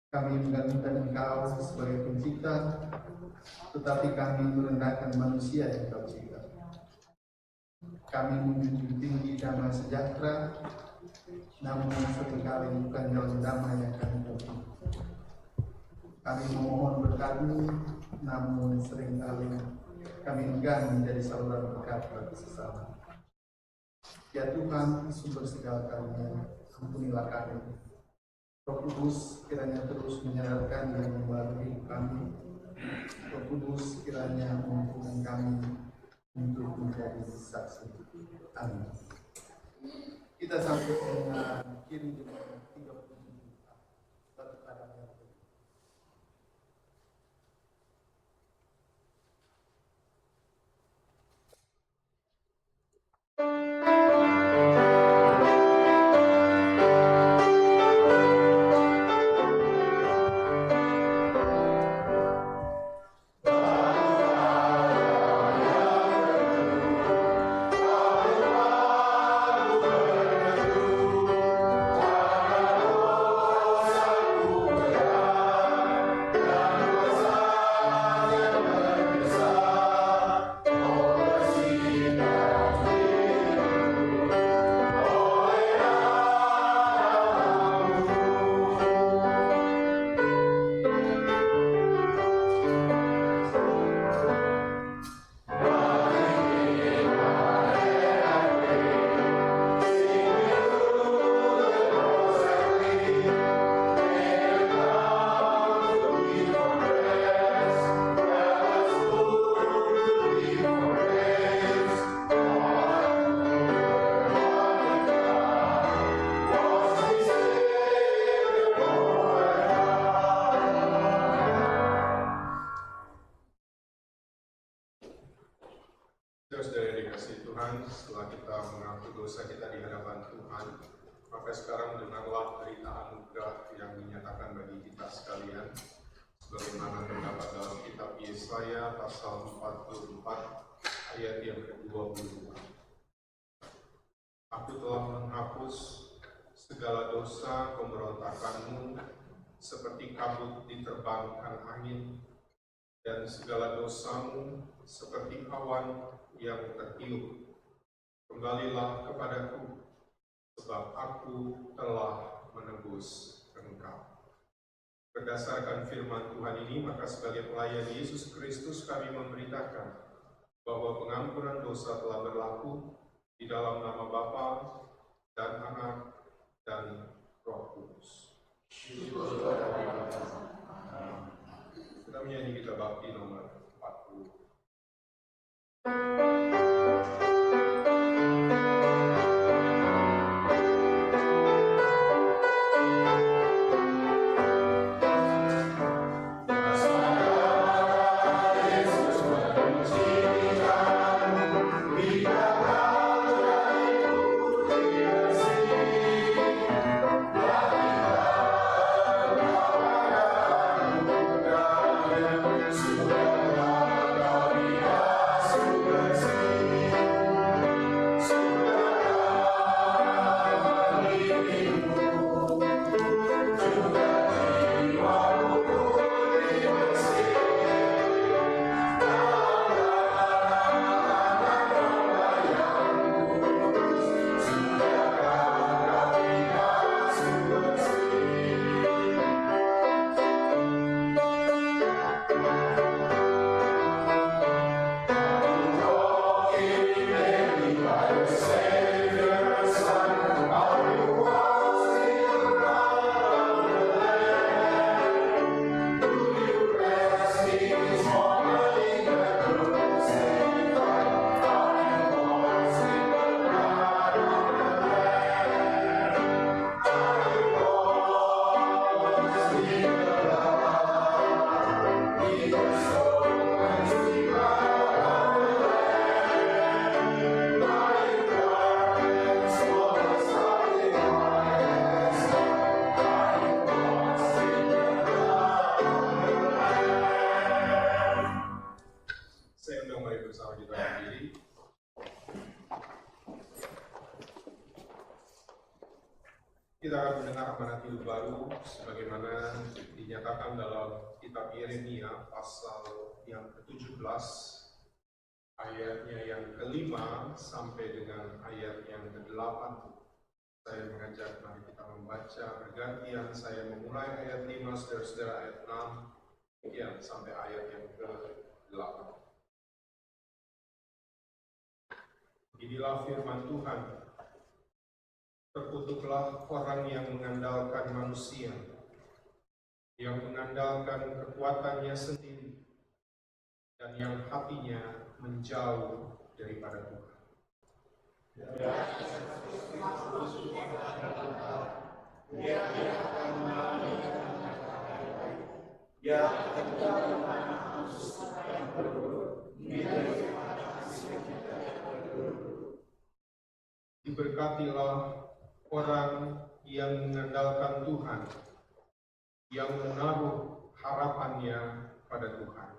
Kami mengagungkan Engkau sebagai pencipta, tetapi kami merendahkan manusia yang Kau cipta. Kami menjunjung tinggi damai sejahtera, namun seringkali bukan jalan damai yang kami tempuh. Kami memohon berkat-Mu, namun seringkali kami enggan menjadi saluran berkat bagi sesama. Ya Tuhan, sumber segala karunia, ampunilah kami. Roh Kudus kiranya terus menyadarkan dan membaharui hidup kami. Roh Kudus kiranya memampukan kami untuk menjadi saksi. Amin. Kita sampai mengakhiri dengan 37 satu kadang yang Saudara dikasihi Tuhan, setelah kita mengaku dosa kita di hadapan Tuhan, maka sekarang dengarlah berita anugerah yang dinyatakan bagi kita sekalian, sebagaimana terdapat dalam kitab Yesaya pasal 44 ayat yang ke-22. Aku telah menghapus segala dosa pemberontakanmu seperti kabut diterbangkan angin, dan segala dosamu seperti awan yang tertiup. Kembalilah kepadaku, sebab aku telah menebus engkau. Berdasarkan firman Tuhan ini, maka sebagai pelayan Yesus Kristus kami memberitakan bahwa pengampunan dosa telah berlaku di dalam nama Bapa dan Anak dan Roh Kudus. Kita menyanyi kita bakti nomor 40. Sudah Kita akan mendengar amanat hidup baru sebagaimana dinyatakan dalam kitab Yeremia pasal yang ke-17 ayatnya yang ke-5 sampai dengan ayat yang ke-8. Saya mengajak mari kita membaca bergantian. Saya memulai ayat 5, saudara-saudara ayat 6 sampai ayat yang ke-8. Inilah firman Tuhan. Terkutuklah orang yang mengandalkan manusia, yang mengandalkan kekuatannya sendiri, dan yang hatinya menjauh daripada Tuhan. Diberkatilah orang yang mengandalkan Tuhan, yang menaruh harapannya pada Tuhan.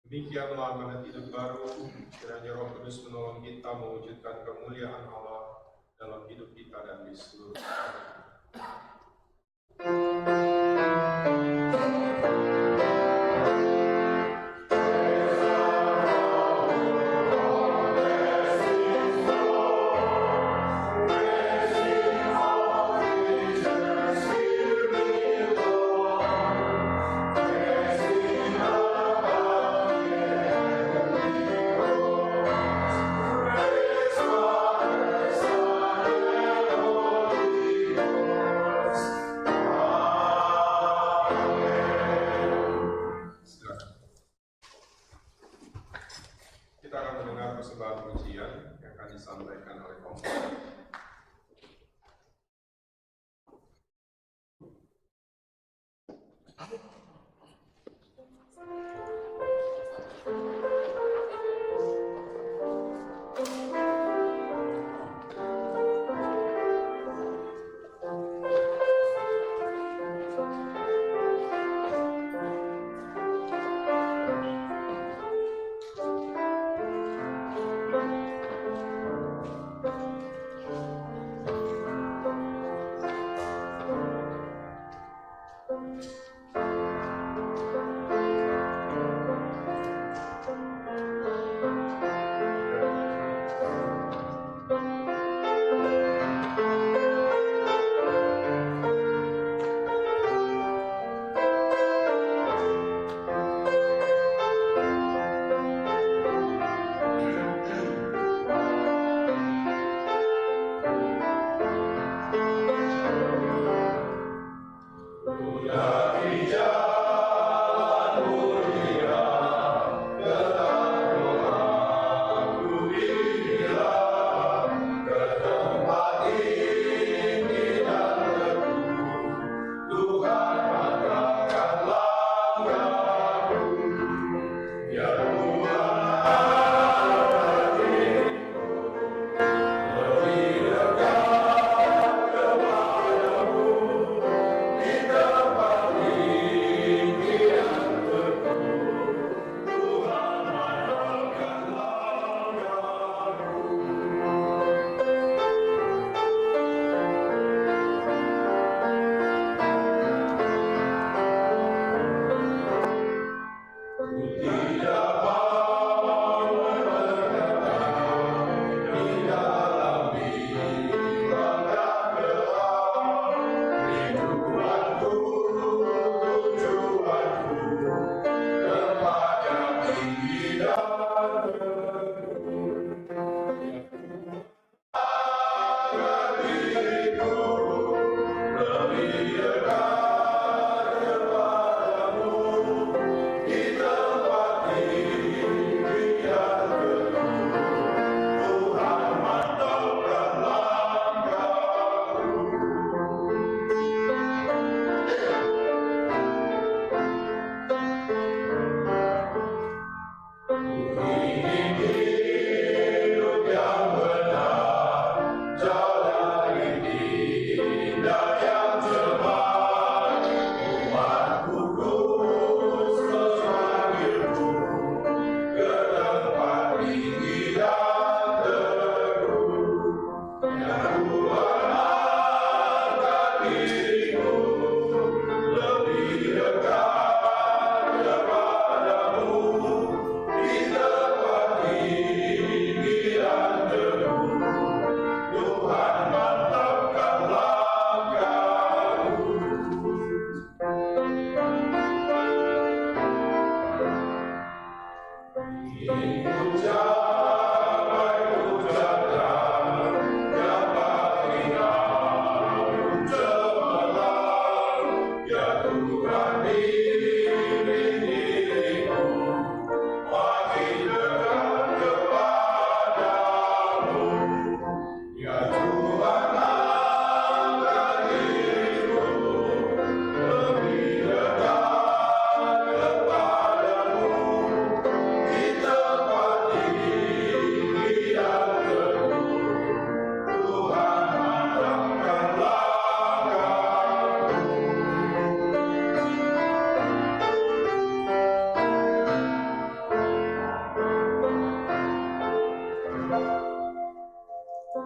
Demikianlah amanat hidup baru. Kiranya Roh Kudus menolong kita mewujudkan kemuliaan Allah dalam hidup kita dan di seluruh dunia. Kita akan mendengar persembahan pujian yang akan disampaikan oleh komposer.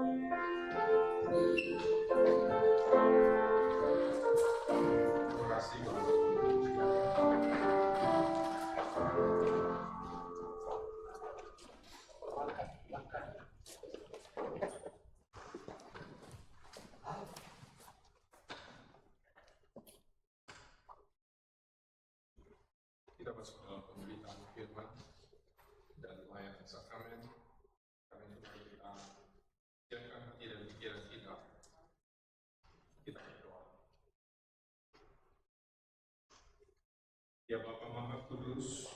Terima kasih Bapak. Kita masuk dalam pemberitaan firman dan pelayanan sakramen. Karena itu mari kita siapkan hati dan pikiran kita. Kita berdoa. Ya Bapa Maha Kudus,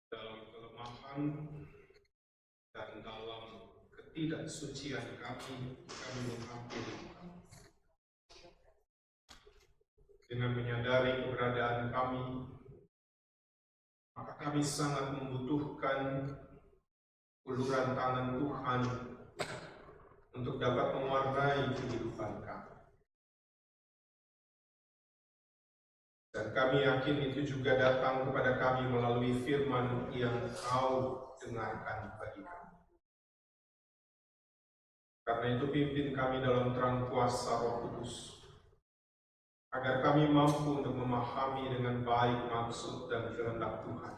dalam kelemahan dan dalam ketidaksucian kami menghampiri dengan menyadari keberadaan kami, maka kami sangat membutuhkan uluran tangan Tuhan untuk dapat mewarnai kehidupan kami. Dan kami yakin itu juga datang kepada kami melalui firman yang Kau dengarkan bagi kami. Karena itu pimpin kami dalam terang kuasa Roh Kudus, agar kami mampu untuk memahami dengan baik maksud dan kehendak Tuhan.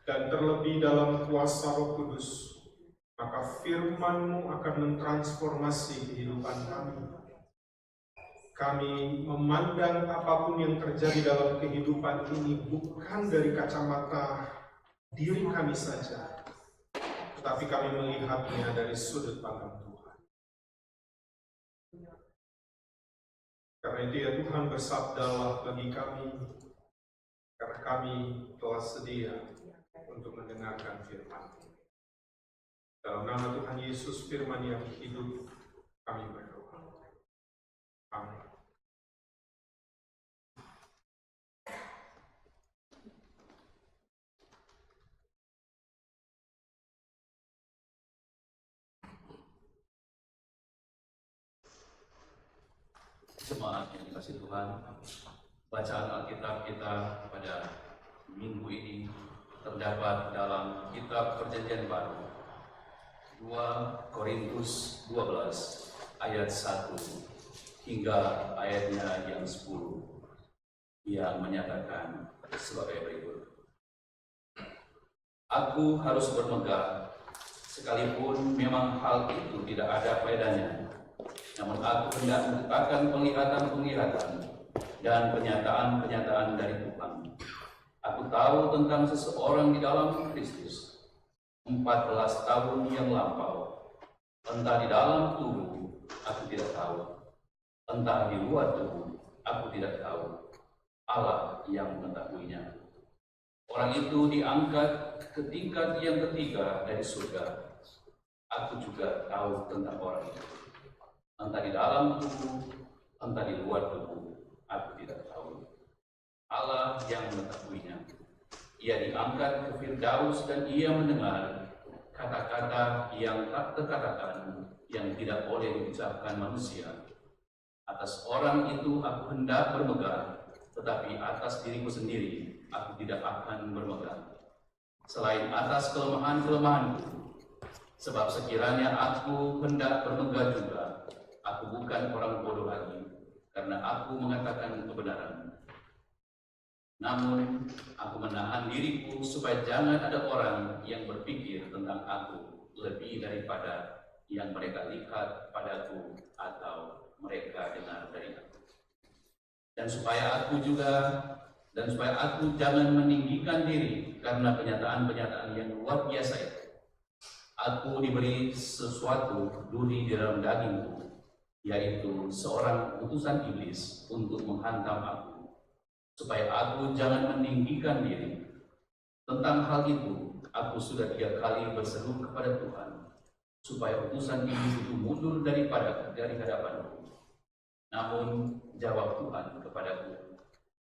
Dan terlebih dalam kuasa Roh Kudus, maka firman-Mu akan mentransformasi kehidupan kami. Kami memandang apapun yang terjadi dalam kehidupan ini bukan dari kacamata diri kami saja, tetapi kami melihatnya dari sudut pandang Tuhan. Karena itu ya Tuhan, bersabdalah bagi kami, karena kami telah sedia untuk mendengarkan firman. Dalam nama Tuhan Yesus, firman yang hidup, kami berdoa. Amin. Jemaat yang dikasihi Tuhan, bacaan Alkitab kita pada minggu ini terdapat dalam kitab Perjanjian Baru 2 Korintus 12 ayat 1 hingga ayatnya yang 10 yang menyatakan sebagai berikut. Aku harus bermegah sekalipun memang hal itu tidak ada faedahnya. Namun aku hendak mengatakan penglihatan-penglihatan dan penyataan-penyataan dari Tuhan. Aku tahu tentang seseorang di dalam Kristus 14 tahun yang lampau. Entah di dalam tubuh, aku tidak tahu. Entah di luar tubuh, aku tidak tahu. Allah yang mengetahuinya. Orang itu diangkat ke tingkat yang ketiga dari surga. Aku juga tahu tentang orang itu. Entah di dalam tubuh, entah di luar tubuh, aku tidak tahu. Allah yang mengetahuinya. Ia diangkat ke Firdaus dan ia mendengar kata-kata yang tak terkatakan, yang tidak boleh diucapkan manusia. Atas orang itu aku hendak bermegah, tetapi atas diriku sendiri aku tidak akan bermegah. Selain atas kelemahan-kelemahanku, sebab sekiranya aku hendak bermegah juga, aku bukan orang bodoh lagi, karena aku mengatakan kebenaran. Namun, aku menahan diriku supaya jangan ada orang yang berpikir tentang aku lebih daripada yang mereka lihat padaku atau mereka dengar dari aku. Dan supaya aku jangan meninggikan diri karena penyataan-penyataan yang luar biasa itu. Aku diberi sesuatu duri di dalam dagingku, yaitu seorang utusan iblis untuk menghantam aku, supaya aku jangan meninggikan diri. Tentang hal itu, aku sudah 3 kali berseru kepada Tuhan, supaya utusan iblis itu mundur dari hadapanku. Namun jawab Tuhan kepadaku,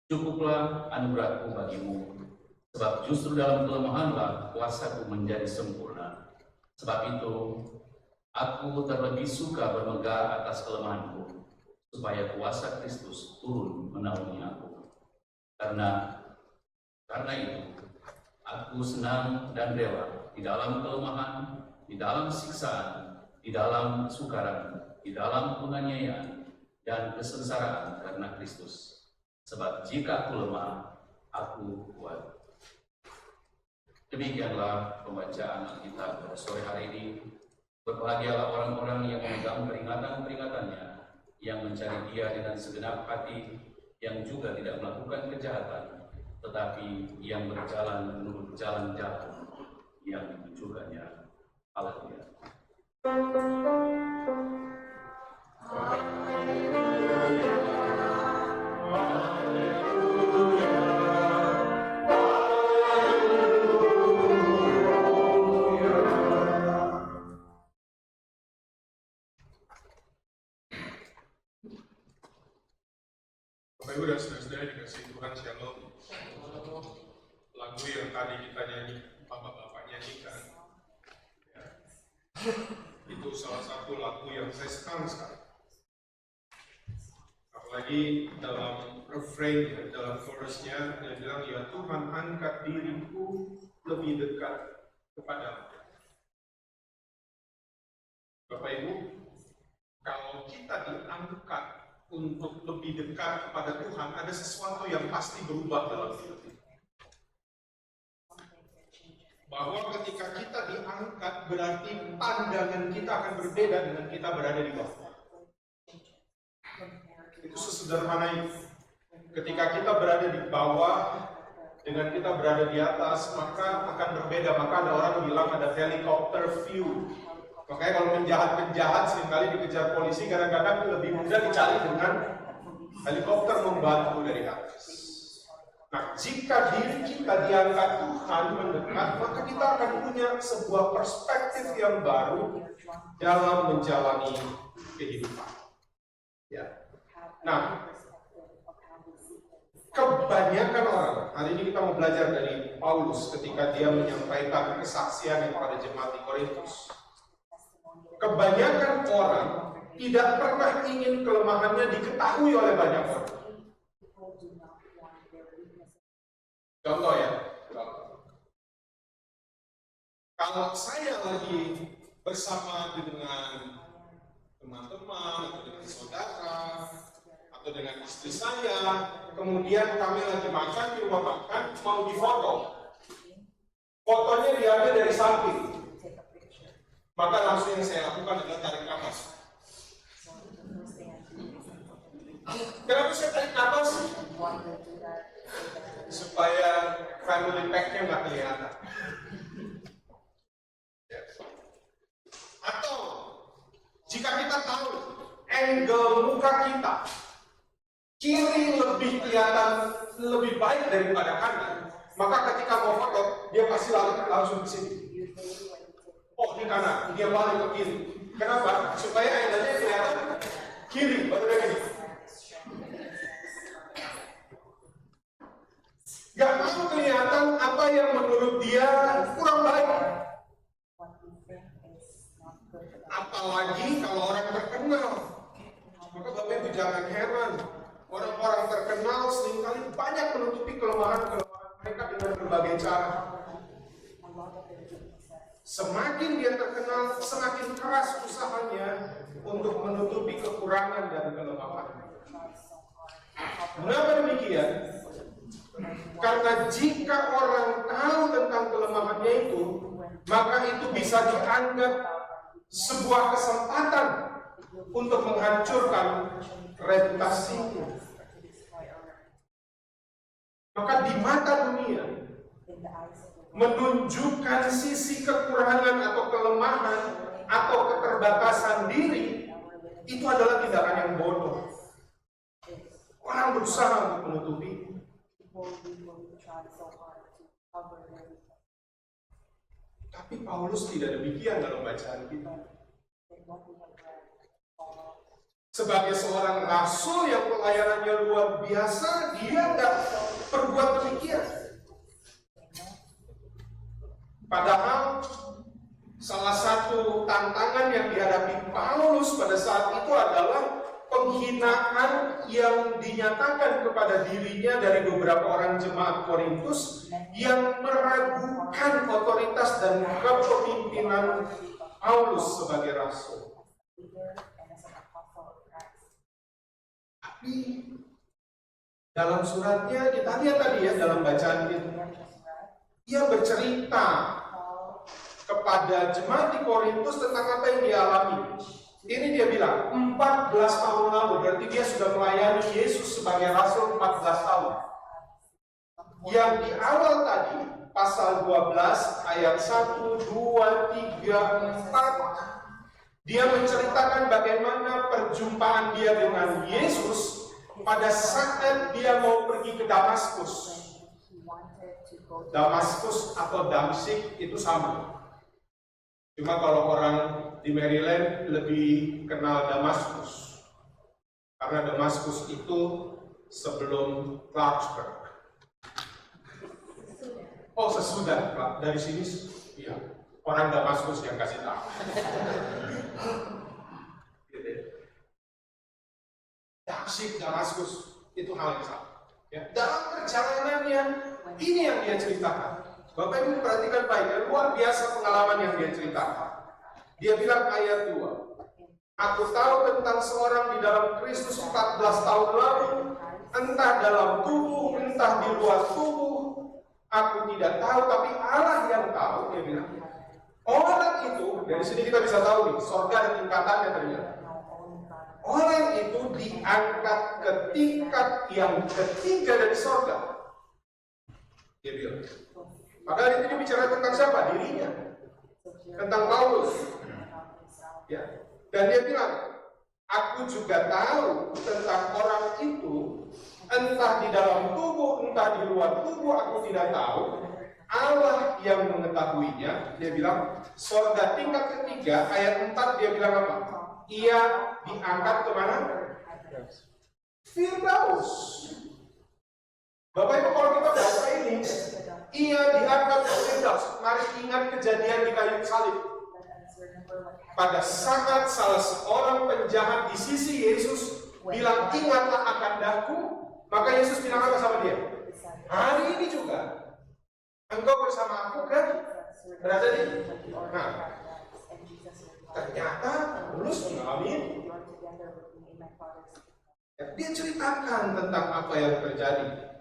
cukuplah anugerahku bagimu, sebab justru dalam kelemahanlah kuasaku menjadi sempurna. Sebab itu, aku terlebih suka bermegah atas kelemahanku, supaya kuasa Kristus turun menaungi aku. Karena itu, aku senang dan rela di dalam kelemahan, di dalam siksaan, di dalam kesukaran, di dalam penganiayaan, dan kesengsaraan karena Kristus. Sebab jika aku lemah, aku kuat. Demikianlah pembacaan Alkitab pada sore hari ini. Berbahagialah orang-orang yang memegang peringatan-peringatannya, yang mencari Dia dengan segenap hati, yang juga tidak melakukan kejahatan, tetapi yang berjalan menurut jalan-jalan yang ditunjukkannya. Haleluya. Bapak Ibu dan saudara-saudara dikasihi Tuhan, Shalom. Lagu yang tadi kita nyanyi, Bapak-bapak nyanyikan, ya, itu salah satu lagu yang saya senang sekali. Apalagi dalam refrain, dalam chorusnya, dia bilang, ya Tuhan angkat diriku lebih dekat kepadamu. Bapak Ibu, kalau kita diangkat untuk lebih dekat kepada Tuhan, ada sesuatu yang pasti berubah dalam hidup kita. Bahwa ketika kita diangkat, berarti pandangan kita akan berbeda dengan kita berada di bawah. Itu sesederhana itu. Ketika kita berada di bawah, dengan kita berada di atas, maka akan berbeda. Maka ada orang bilang ada helicopter view. Makanya kalau penjahat-penjahat seringkali dikejar polisi, kadang-kadang lebih mudah dicari dengan helikopter membantu dari atas. Nah, jika diri kita diangkat Tuhan mendekat, maka kita akan punya sebuah perspektif yang baru dalam menjalani kehidupan. Ya. Nah, kebanyakan orang, hari ini kita mau belajar dari Paulus ketika dia menyampaikan kesaksian kepada jemaat di Korintus. Kebanyakan orang tidak pernah ingin kelemahannya diketahui oleh banyak orang. Contoh ya, kalau saya lagi bersama dengan teman-teman atau dengan saudara atau dengan istri saya, kemudian kami lagi makan di rumah makan, mau difoto, fotonya diambil dari samping. Maka langsung yang saya lakukan adalah tarik nafas. Kenapa saya tarik nafas? Supaya family pack-nya nggak kelihatan. Atau jika kita tahu angle muka kita kiri lebih kelihatan lebih baik daripada kanan, maka ketika mau foto dia pasti langsung ke sini. Oh, di kanan, dia balik ke kiri. Kenapa? Supaya angle-nya kelihatan kiri, baru dia gini. Gak mau kelihatan apa yang menurut dia kurang baik. Apalagi kalau orang terkenal. Maka Bapak Ibu jangan heran, orang-orang terkenal seringkali banyak menutupi kelemahan-kelemahan mereka dengan berbagai cara. Semakin dia terkenal, semakin keras usahanya untuk menutupi kekurangan dan kelemahan. Mengapa demikian? Karena jika orang tahu tentang kelemahannya itu, maka itu bisa dianggap sebuah kesempatan untuk menghancurkan reputasinya. Maka di mata dunia, menunjukkan sisi kekurangan atau kelemahan atau keterbatasan diri itu adalah tindakan yang bodoh. Orang berusaha untuk menutupi. Tapi Paulus tidak demikian dalam bacaan kita. Sebagai seorang rasul yang pelayanannya luar biasa, dia tidak berbuat demikian. Padahal salah satu tantangan yang dihadapi Paulus pada saat itu adalah penghinaan yang dinyatakan kepada dirinya dari beberapa orang jemaat Korintus yang meragukan otoritas dan kepemimpinan Paulus sebagai rasul. Tapi dalam suratnya kita lihat tadi ya, dalam bacaan kita, ia bercerita kepada jemaat di Korintus tentang apa yang dia alami. Ini dia bilang 14 tahun lalu, berarti dia sudah melayani Yesus sebagai rasul 14 tahun. Yang di awal tadi, pasal 12 ayat 1, 2, 3, 4, dia menceritakan bagaimana perjumpaan dia dengan Yesus pada saat dia mau pergi ke Damaskus. Damaskus atau Damsyik itu sama. Cuma kalau orang di Maryland lebih kenal Damaskus, karena Damaskus itu sebelum Clarksburg. Oh, sesudah Pak, dari sini, iya, orang Damaskus yang kasih tahu. Damsyik, Damaskus itu hal yang sama. Ya. Dalam perjalanannya, ini yang dia ceritakan. Bapak Ibu perhatikan baik, luar biasa pengalaman yang dia ceritakan. Dia bilang ayat 2, aku tahu tentang seorang di dalam Kristus 14 tahun lalu, entah dalam tubuh, entah di luar tubuh, aku tidak tahu, tapi Allah yang tahu. Dia bilang, orang itu, dari sini kita bisa tahu nih, surga dan tingkatannya ternyata. Orang itu diangkat ke tingkat yang ketiga dari surga. Dia bilang. Padahal itu dia bicara tentang siapa? Dirinya. Tentang Paulus. Ya. Dan dia bilang, aku juga tahu tentang orang itu, entah di dalam tubuh, entah di luar tubuh, aku tidak tahu. Allah yang mengetahuinya. Dia bilang, surga tingkat ketiga, ayat 4 dia bilang apa? Ia diangkat kemana? Firdaus. Bapak Ibu, kalau kita baca ini, ia diangkat ke Firdaus. Mari ingat kejadian di kayu salib. Pada saat salah seorang penjahat di sisi Yesus bilang, ingatlah akan daku, maka Yesus bilang apa sama dia? Hari ini juga engkau bersama aku kan berada di. Nah, ternyata Paulus mengalami. Dia ceritakan tentang apa yang terjadi.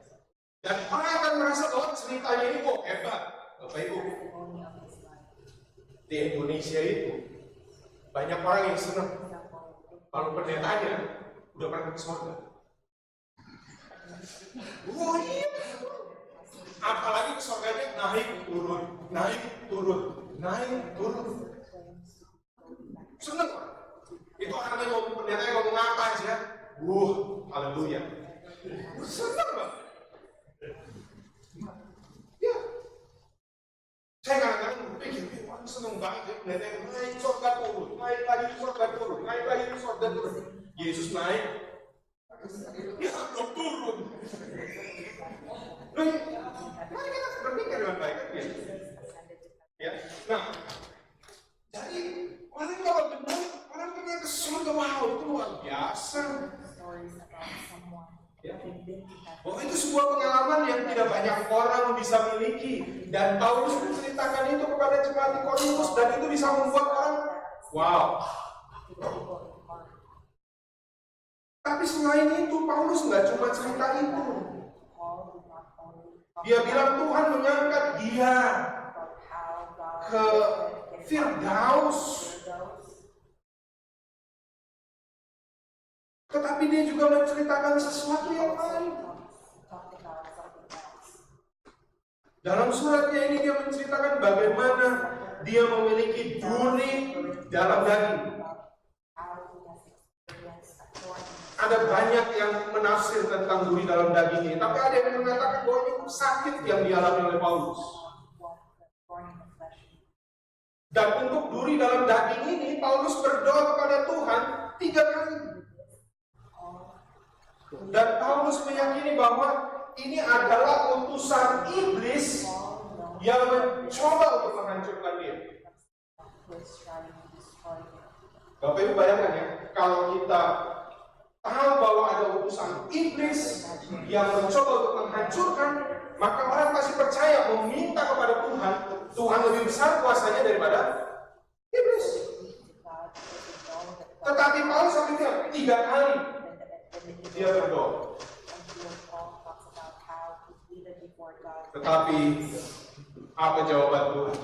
Dan orang akan merasa bahwa ceritanya ini kok hebat. Bapak Ibu, di Indonesia itu banyak orang yang senang kalau pendetanya udah pernah ke surga. Wah iya. Apalagi ke surganya naik turun, naik turun, naik turun. Senang. Itu orang yang ngomong pendetanya ngomong apa aja. Haleluya. Senang banget. Ya, saya kadang-kadang berpikir, wah seneng banget ya, pendeta naik surga turun, naik lagi surga turun, naik lagi surga turun. Yesus naik, ya belum turun. Mari kita berpikir dengan baik kan ya. Ya, nah, jadi orang kalau benar, orang punya ke surga, wow itu luar biasa. Ya. Oh, itu sebuah pengalaman yang tidak banyak orang bisa miliki. Dan Paulus menceritakan itu kepada jemaat di Korintus, dan itu bisa membuat orang wow. Tapi selain itu, Paulus nggak cuma cerita itu. Dia bilang Tuhan mengangkat dia ke Firdaus. Tetapi dia juga menceritakan sesuatu yang lain. Dalam suratnya ini dia menceritakan bagaimana dia memiliki duri dalam daging. Ada banyak yang menafsir tentang duri dalam daging ini, tapi ada yang mengatakan bahwa ini sakit yang dialami oleh Paulus. Dan untuk duri dalam daging ini, Paulus berdoa kepada Tuhan 3 kali. Dan Paulus meyakini bahwa ini adalah utusan iblis yang mencoba untuk menghancurkan dia. Bapak Ibu bayangkan ya, kalau kita tahu bahwa ada utusan iblis yang mencoba untuk menghancurkan, maka orang pasti percaya meminta kepada Tuhan. Tuhan lebih besar kuasanya daripada iblis. Tetapi Paulus sampai bilang 3 kali dia berdoa. Tetapi apa jawaban Tuhan?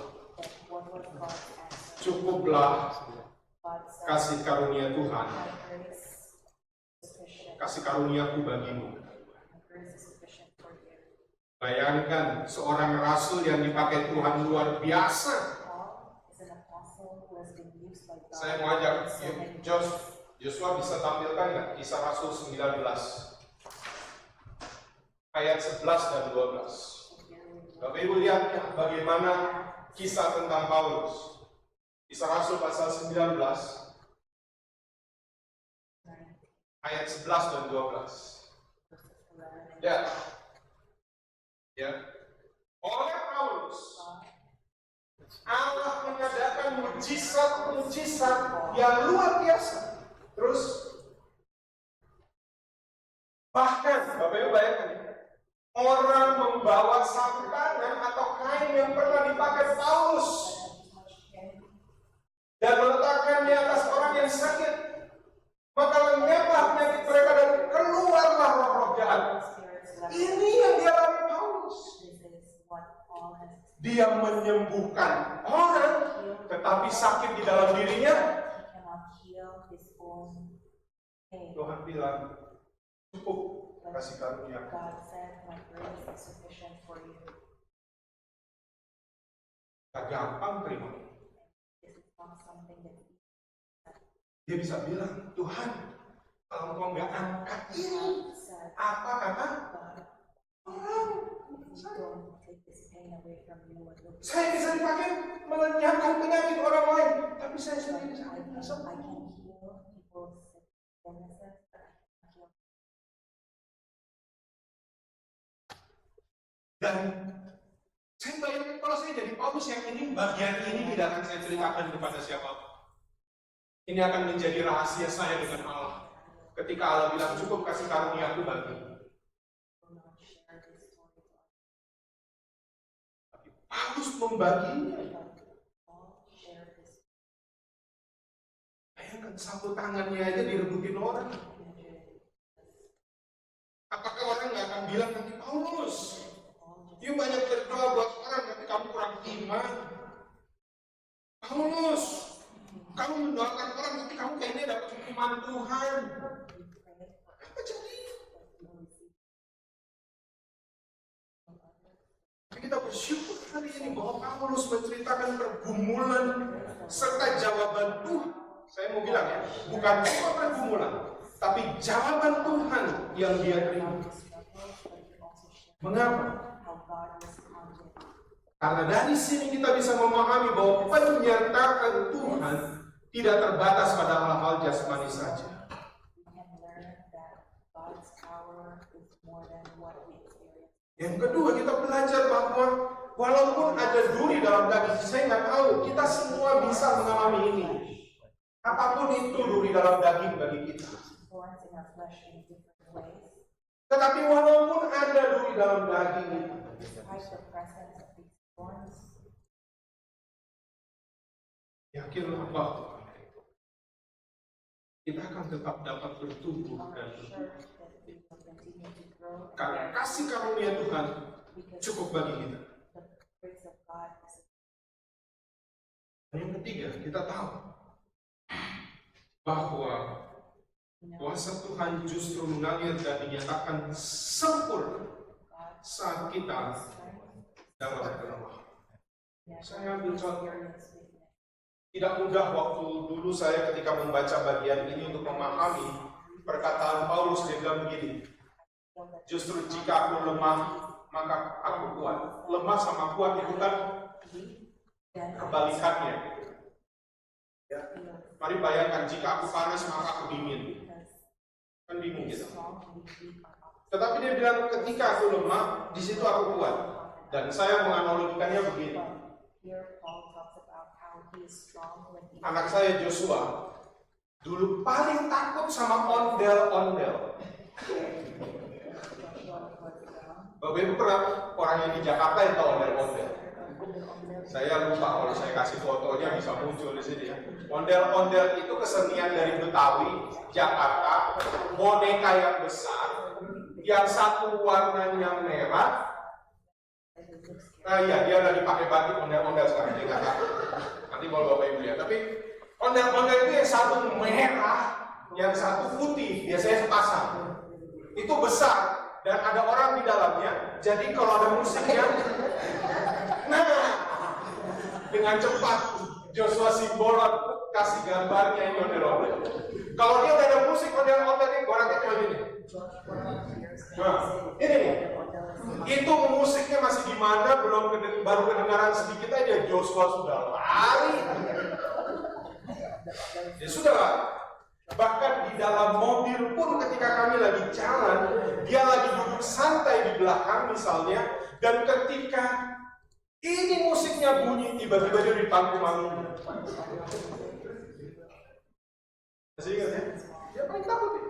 Cukuplah kasih karunia Tuhan, kasih karuniaku bagimu. Bayangkan seorang rasul yang dipakai Tuhan luar biasa. Saya mau ajak Joshua bisa tampilkan nggak Kisah Rasul 19 ayat 11 dan 12. Bapak Ibu lihat ya, bagaimana kisah tentang Paulus. Kisah Rasul pasal 19 ayat 11 dan 12. Ya. Oleh Paulus Allah mengadakan mujizat-mujizat yang luar biasa. Terus bahkan Bapak Ibu bayangkan, orang membawa sarung atau kain yang pernah dipakai Paulus dan meletakkan di atas orang yang sakit, maka lenyaplah penyakit mereka dan keluarlah roh-roh jahat. Ini yang dialami Paulus. Dia menyembuhkan orang, tetapi sakit di dalam dirinya. Tuhan bilang, cukup kasih karunia. Gak gampang terima. Dia bisa bilang, Tuhan, kalau Engkau nggak angkat ini, apa kata? Saya bisa dipakai melenyapkan penyakit orang lain, tapi saya sendiri sakit nggak sembuh. Dan saya bayangkan kalau saya jadi Paulus yang ini, bagian ini tidak akan saya ceritakan kepada siapapun. Ini akan menjadi rahasia saya dengan Allah. Ketika Allah bilang cukup kasih karunia aku bagi. Tapi Paulus membaginya. Bayangkan sapu tangannya aja direbutin orang. Apakah orang nggak akan bilang nanti Paulus? Dia banyak berdoa buat orang, tapi kamu kurang iman. Paulus, kamu mendoakan orang, tapi kamu kayaknya dapat hukuman Tuhan. Apa jadi? Kita bersyukur hari ini bahwa Paulus menceritakan pergumulan serta jawaban Tuhan. Saya mau bilang ya, bukan cuma pergumulan, tapi jawaban Tuhan yang dia terima. Mengapa? Karena dari sini kita bisa memahami bahwa penyertaan Tuhan tidak terbatas pada hal-hal jasmani saja. Yang kedua, kita belajar bahwa walaupun ada duri dalam daging, saya nggak tahu, kita semua bisa mengalami ini. Apapun itu duri dalam daging bagi kita. Tetapi walaupun ada duri dalam daging itu, yakinlah bahwa kita akan tetap dapat bertumbuh dan bertumbuh. Karena kasih karunia Tuhan cukup bagi kita. Dan yang ketiga, kita tahu bahwa kuasa Tuhan justru mengalir dan dinyatakan sempurna saat kita dalam kelemahan. Saya ambil contoh. Tidak mudah waktu dulu saya ketika membaca bagian ini untuk memahami perkataan Paulus. Dia bilang begini, justru jika aku lemah, maka aku kuat. Lemah sama kuat itu kan kebalikannya. Ya. Mari bayangkan, jika aku panas, maka aku dingin. Kan bingung kita. Tetapi dia bilang, ketika aku lemah, di situ aku kuat. Dan saya menganalogikannya begini. Anak saya Joshua dulu paling takut sama ondel-ondel. Bapak Ibu pernah orang yang di Jakarta yang tahu ondel-ondel. Saya lupa kalau saya kasih fotonya bisa muncul di sini. Ondel-ondel itu kesenian dari Betawi, Jakarta, boneka yang besar, yang satu warnanya merah. Nah iya, dia lagi pakai batik ondel-ondel sekarang di Jakarta. Nanti kalau Bapak Ibu lihat. Tapi ondel-ondel itu yang satu merah, yang satu putih, biasanya sepasang. Itu besar dan ada orang di dalamnya. Jadi kalau ada musiknya, nah, dengan cepat Joshua Simbolon kasih gambarnya ini ondel-ondel. Kalau dia udah ada musik ondel-ondel ini, orangnya cuma ini. Nah, ini nih. Itu musiknya masih di mana, baru kedengaran sedikit aja Joshua sudah lari. Ya sudah, bahkan di dalam mobil pun ketika kami lagi jalan, dia lagi duduk santai di belakang misalnya, dan ketika ini musiknya bunyi, tiba-tiba dia dipangku manggung. Masih ingat ya? Dia paling takut ya.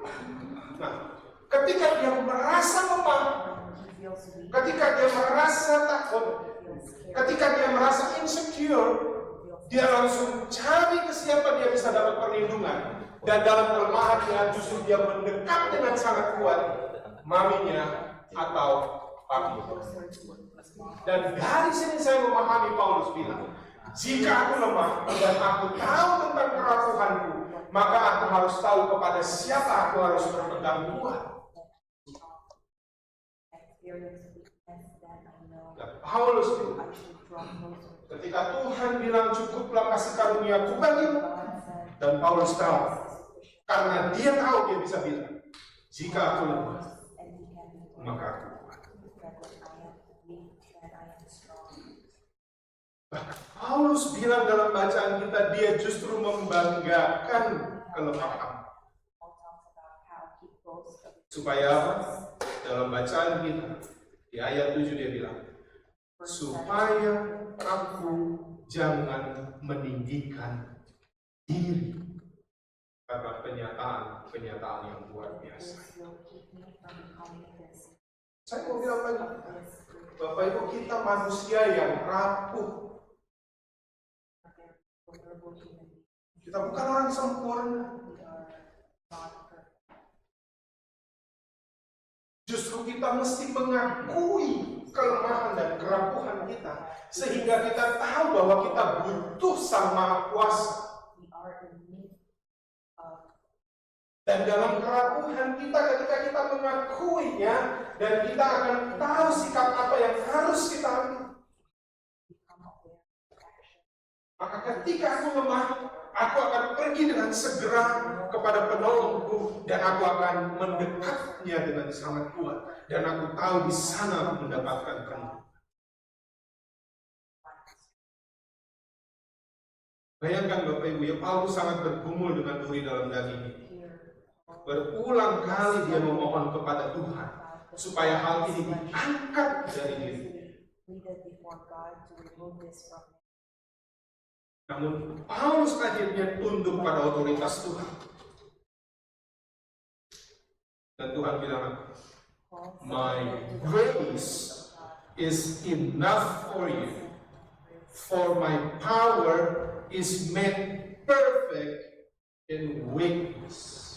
Nah, ketika dia merasa lemah, ketika dia merasa takut, ketika dia merasa insecure, dia langsung cari ke siapa dia bisa dapat perlindungan. Dan dalam kelemahannya justru dia mendekat dengan sangat kuat maminya atau papi. Dan dari sini saya memahami Paulus bilang, jika aku lemah dan aku tahu tentang kerapuhanku, maka aku harus tahu kepada siapa aku harus berpegang kuat. Dan Paulus bilang, ketika Tuhan bilang cukuplah kasih karuniaku bagimu, dan Paulus tahu, karena dia tahu dia bisa bilang, jika aku lemah, maka aku kuat. Paulus bilang dalam bacaan kita, dia justru membanggakan kelemahan. Supaya apa? Dalam bacaan kita, di ayat 7 dia bilang, supaya aku jangan meninggikan diri karena kenyataan yang luar biasa. Saya mau bilang lagi, Bapak Ibu, kita manusia yang rapuh. Kita bukan orang sempurna. Justru kita mesti mengakui kelemahan dan kerapuhan kita, sehingga kita tahu bahwa kita butuh Sang Maha Kuasa. Dan dalam kerapuhan kita, ketika kita mengakuinya, dan kita akan tahu sikap apa yang harus kita ambil. Maka ketika aku lemah, aku akan pergi dengan segera kepada penolongku, dan aku akan mendekatnya dengan sangat kuat, dan aku tahu di sana aku mendapatkan perlindungan. Bayangkan Bapak Ibu, ya Paulus sangat bergumul dengan duri dalam dagingnya. Berulang kali dia memohon kepada Tuhan supaya hal ini diangkat dari dirinya. Namun Paulus akhirnya tunduk pada otoritas Tuhan. Dan Tuhan bilang, my grace is enough for you, for my power is made perfect in weakness.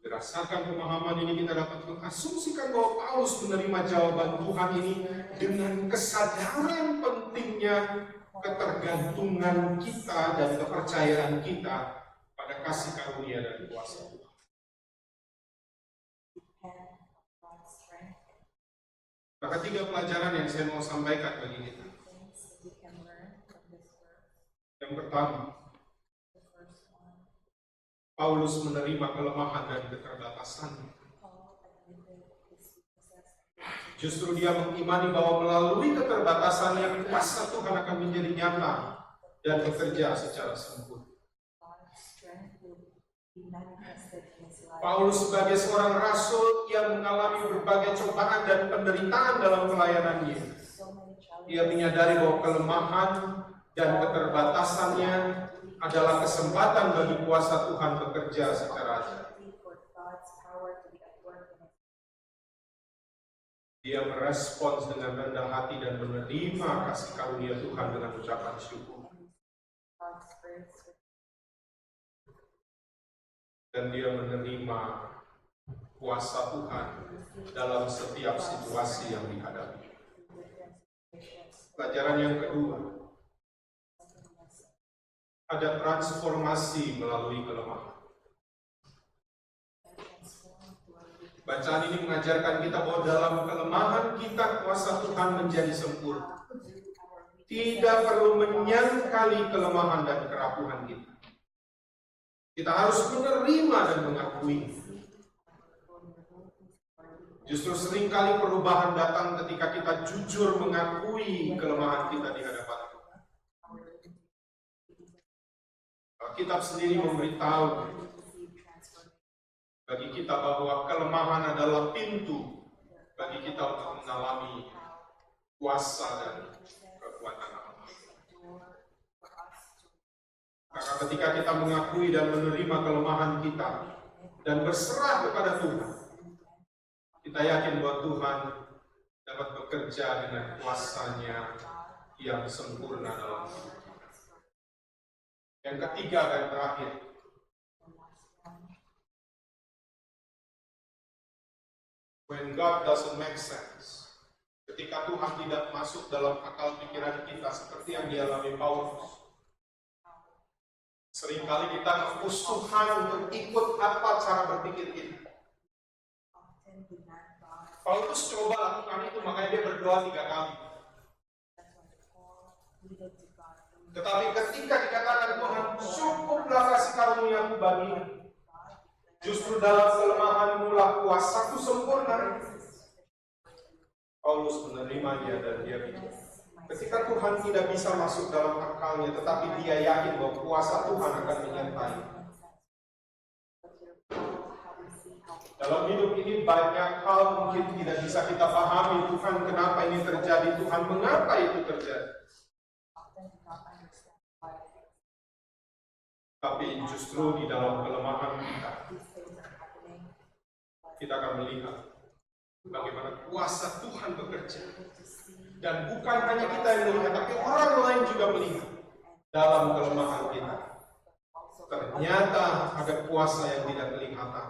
Berdasarkan pemahaman ini kita dapat mengasumsikan bahwa Paulus menerima jawaban Tuhan ini dengan kesadaran pentingnya ketergantungan kita dan kepercayaan kita pada kasih karunia dan kuasa Tuhan. Maka 3 pelajaran yang saya mau sampaikan bagi kita. Yang pertama, Paulus menerima kelemahan dan keterbatasannya. Justru dia mengimani bahwa melalui keterbatasannya kuasa Tuhan akan menjadi nyata dan bekerja secara sempurna. Paulus sebagai seorang rasul yang mengalami berbagai cobaan dan penderitaan dalam pelayanannya. Ia menyadari bahwa kelemahan dan keterbatasannya adalah kesempatan bagi kuasa Tuhan bekerja secara adil. Dia merespons dengan rendah hati dan menerima kasih karunia Tuhan dengan ucapan syukur. Dan dia menerima kuasa Tuhan dalam setiap situasi yang dihadapi. Pelajaran yang kedua, ada transformasi melalui kelemahan. Bacaan ini mengajarkan kita bahwa dalam kelemahan kita kuasa Tuhan menjadi sempurna. Tidak perlu menyangkali kelemahan dan kerapuhan kita. Kita harus menerima dan mengakui. Justru seringkali perubahan datang ketika kita jujur mengakui kelemahan kita di hadapan Tuhan. Alkitab sendiri memberitahu bagi kita bahwa kelemahan adalah pintu bagi kita untuk mengalami kuasa dan kekuatan Allah. Karena ketika kita mengakui dan menerima kelemahan kita dan berserah kepada Tuhan, kita yakin bahwa Tuhan dapat bekerja dengan kuasa-Nya yang sempurna dalam hidup kita. Yang ketiga dan terakhir, when God doesn't make sense, ketika Tuhan tidak masuk dalam akal pikiran kita seperti yang dialami Paulus. Seringkali kita nge-push Tuhan untuk ikut apa cara berpikir kita. Paulus coba lakukan itu, makanya dia berdoa 3 kali. Tetapi ketika dikatakan Tuhan, cukuplah kasih karuniamu baginya, justru dalam kelemahanmu lah kuasaku sempurna. Paulus menerimanya dan dia bilang, ketika Tuhan tidak bisa masuk dalam akalnya, tetapi dia yakin bahwa kuasa Tuhan akan menyertai. Dalam hidup ini banyak hal mungkin tidak bisa kita pahami. Tuhan, kenapa ini terjadi? Tuhan, mengapa itu terjadi? Tapi justru di dalam kelemahan kita akan melihat bagaimana kuasa Tuhan bekerja. Dan bukan hanya kita yang melihat, tapi orang lain juga melihat dalam kelemahan kita. Ternyata ada kuasa yang tidak kelihatan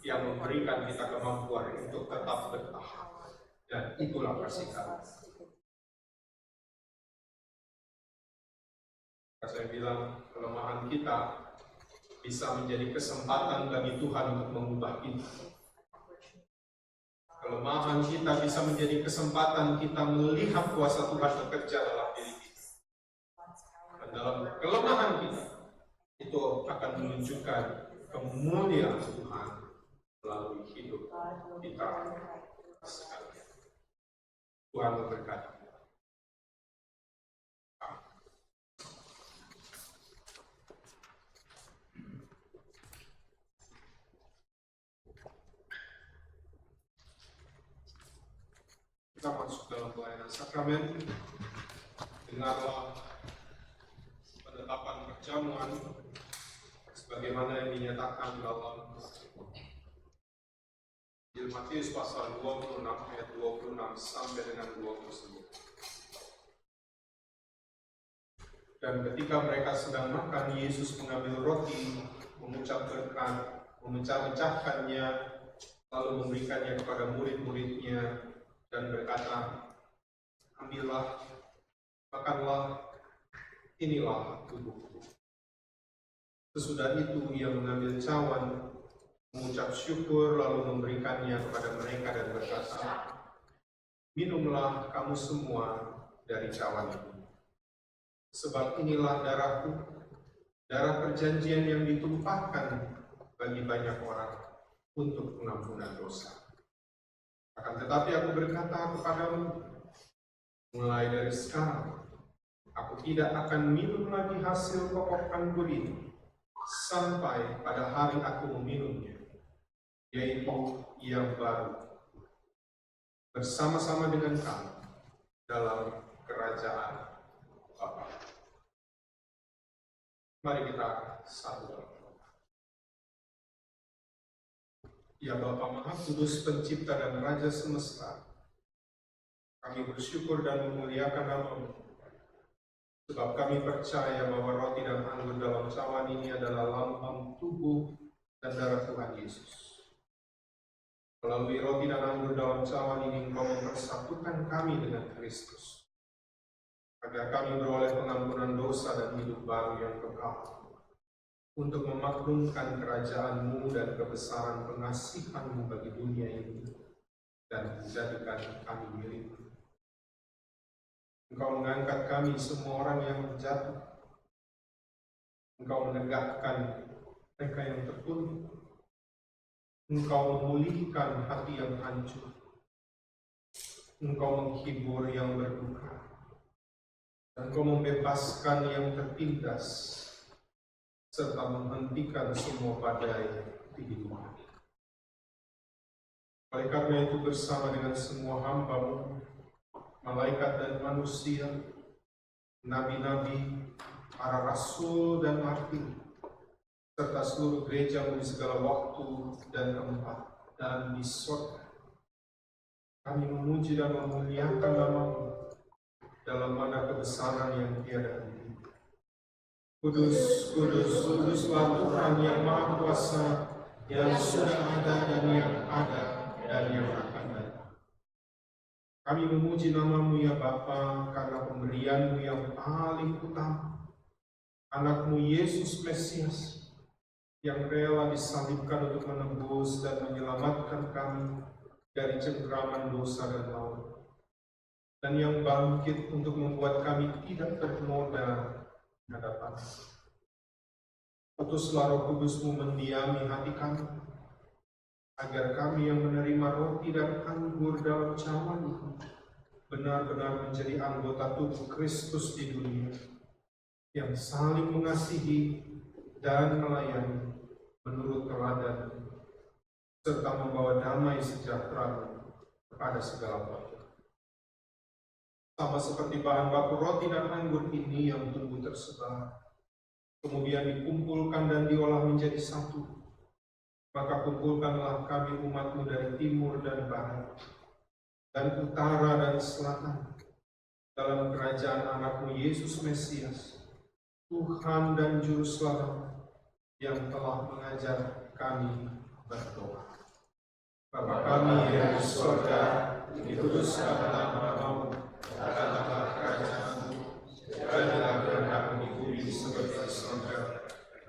yang memberikan kita kemampuan untuk tetap bertahan. Dan itulah persikatan. Saya bilang kelemahan kita bisa menjadi kesempatan bagi Tuhan untuk mengubah kita. Kelemahan kita bisa menjadi kesempatan kita melihat kuasa Tuhan bekerja dalam diri kita. Dan dalam kelemahan kita, itu akan menunjukkan kemuliaan Tuhan melalui hidup kita sekalian. Tuhan memberkati. Kita masuk dalam pelayanan sakramen. Dengarlah penetapan perjamuan sebagaimana yang dinyatakan dalam Injil Matius pasal 26 ayat 26 sampai dengan 29. Dan ketika mereka sedang makan, Yesus mengambil roti, mengucap berkat, memecah-mecahkannya, lalu memberikannya kepada murid-muridnya, dan berkata, ambillah, makanlah, inilah tubuhku. Sesudah itu ia mengambil cawan, mengucap syukur, lalu memberikannya kepada mereka dan berkata, minumlah kamu semua dari cawan ini. Sebab inilah darahku, darah perjanjian yang ditumpahkan bagi banyak orang untuk pengampunan dosa. Akan tetapi aku berkata kepadamu, mulai dari sekarang, aku tidak akan minum lagi hasil pokok anggur ini, sampai pada hari aku meminumnya, yaitu yang baru, bersama-sama dengan kamu dalam kerajaan Bapa. Mari kita satu. Ya Bapa Maha Kudus, Pencipta dan Raja semesta, Kami bersyukur dan memuliakan nama-Mu, sebab kami percaya bahwa roti dan anggur dalam cawan ini adalah lambang tubuh dan darah Tuhan Yesus. Melalui roti dan anggur dalam cawan ini, Engkau mempersatukan kami dengan Kristus, agar kami beroleh pengampunan dosa dan hidup baru yang kekal, untuk memaklumkan kerajaan-Mu dan kebesaran pengasihan-Mu bagi dunia ini, dan menjadikan kami milik-Mu. Engkau mengangkat kami semua orang yang jatuh. Engkau menegakkan mereka yang tertunduk. Engkau memulihkan hati yang hancur. Engkau menghibur yang berduka. Engkau membebaskan yang tertindas, serta menghentikan semua badai di hidupnya. Oleh karena itu, bersama dengan semua hamba-Mu, malaikat dan manusia, nabi-nabi, para rasul dan martir, serta seluruh gereja-Mu di segala waktu dan tempat dan di surga, kami memuji dan memuliakan nama-Mu dalam mana kebesaran yang tiada henti. Kudus, kudus, kuduslah Tuhan yang Maha Kuasa, yang sudah ada dan yang ada dan yang akan datang. Kami memuji nama-Mu ya Bapa, karena pemberian-Mu yang paling utama, anak-Mu Yesus Mesias, yang rela disalibkan untuk menebus dan menyelamatkan kami dari cengkraman dosa dan maut, dan yang bangkit untuk membuat kami tidak ternoda di hadapan. Utuslah Roh Kudus-Mu mendiami hati kami, agar kami yang menerima roti dan anggur dalam cawan itu benar-benar menjadi anggota tubuh Kristus di dunia, yang saling mengasihi dan melayani menurut teladan, serta membawa damai sejahtera kepada segala makhluk. Sama seperti bahan baku roti dan anggur ini yang tumbuh tersebar, kemudian dikumpulkan dan diolah menjadi satu, maka kumpulkanlah kami umat-Mu dari timur dan barat, dan utara dan selatan, dalam kerajaan anak-Mu Yesus Mesias, Tuhan dan Juru Selamat, yang telah mengajar kami berdoa. Bapa kami yang di surga, dikuduskanlah nama-Mu, datanglah kerajaan-Mu, jadilah kehendak-Mu di bumi seperti di surga.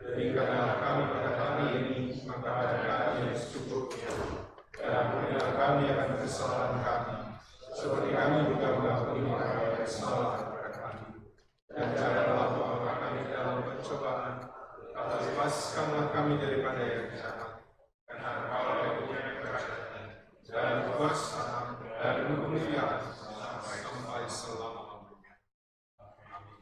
Berikanlah kami pada hari ini makanan kami yang secukupnya, dan ampunilah kami akan kesalahan kami, seperti kami juga mengampuni orang yang bersalah kepada kami. Dan janganlah membawa kami dalam pencobaan, tapi lepaskanlah kami daripada yang jahat. Karena Engkau yang punya kerajaan dan kuasa dan kemuliaan sampai selama-lamanya. Amin.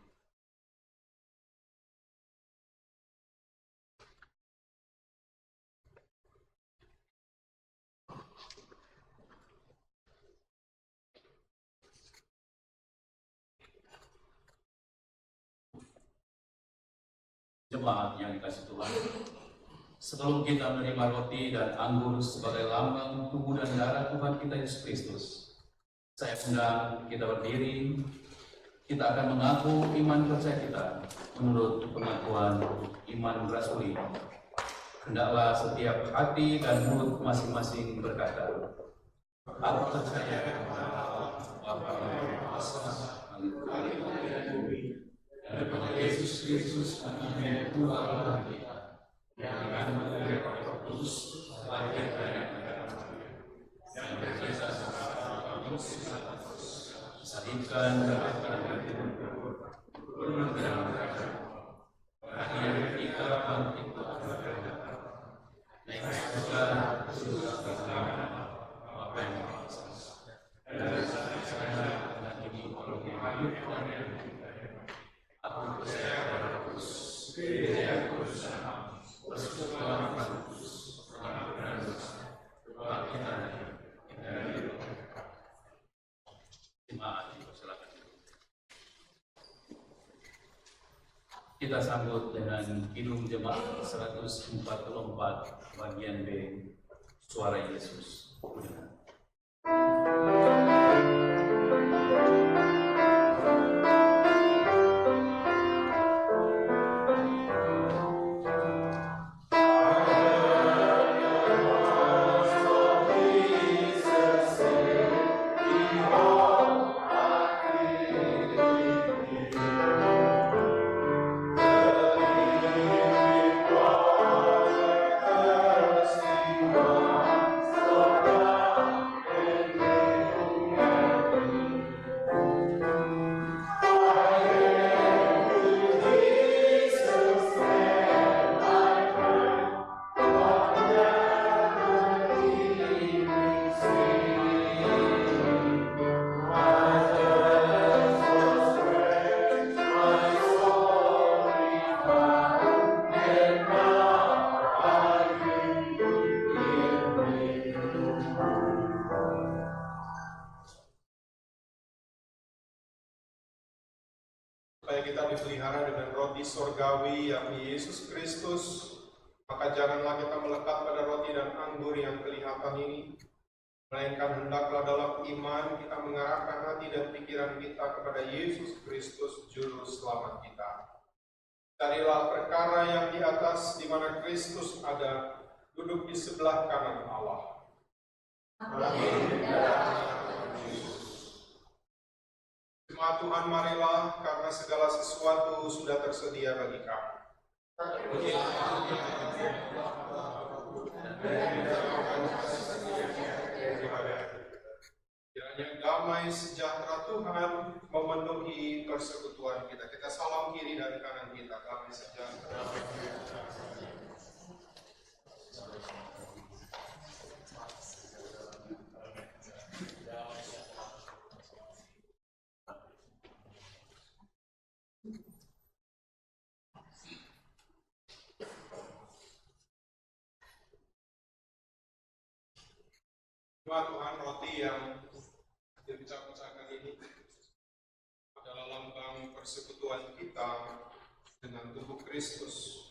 Jemaat yang dikasihi Tuhan, sebelum kita menerima roti dan anggur sebagai lambang tubuh dan darah Tuhan kita Yesus Kristus, saya undang kita berdiri. Kita akan mengaku iman percaya kita menurut pengakuan iman rasuli. Hendaklah setiap hati dan mulut masing-masing berkata, aku percaya kepada Allah, Bapa yang Maha Esa, dan kepada Yesus Kristus, Anaknya Tuhan Allah kita, yang akan dari Roh Kudus, lahir dari anak Maria, yang berkisah secara manusia, disalibkan dan turun ke dalam kerajaan, akhirnya kita bangkit naik surga, surga keselamatan, Bapa yang Maha Esa, dan sana dan ini kalau hidup dan aku percaya pada Roh Kudus, gereja kudus dan persekutuan kudus, pengampunan dosa, kebangkitan dari hidup kekal. Jemaat dipersilakan. Kita sambut dengan Kidung Jemaat 144 bagian B, Suara Yesus. Udah. supaya kita dipelihara dengan roti sorgawi yakni Yesus Kristus. Maka janganlah kita melekat pada roti dan anggur yang kelihatan ini, melainkan hendaklah dalam iman kita mengarahkan hati dan pikiran kita kepada Yesus Kristus, Juru Selamat kita. Carilah perkara yang di atas, di mana Kristus ada, duduk di sebelah kanan Allah. Amin. Jemaat Tuhan, marilah, karena segala sesuatu sudah tersedia bagi kami. Kiranya damai sejahtera Tuhan memenuhi persekutuan kita. Kita salam kiri dan kanan kita, damai sejahtera. Tuhan, roti yang dipecah-pecahkan ini adalah lambang persekutuan kita dengan tubuh Kristus.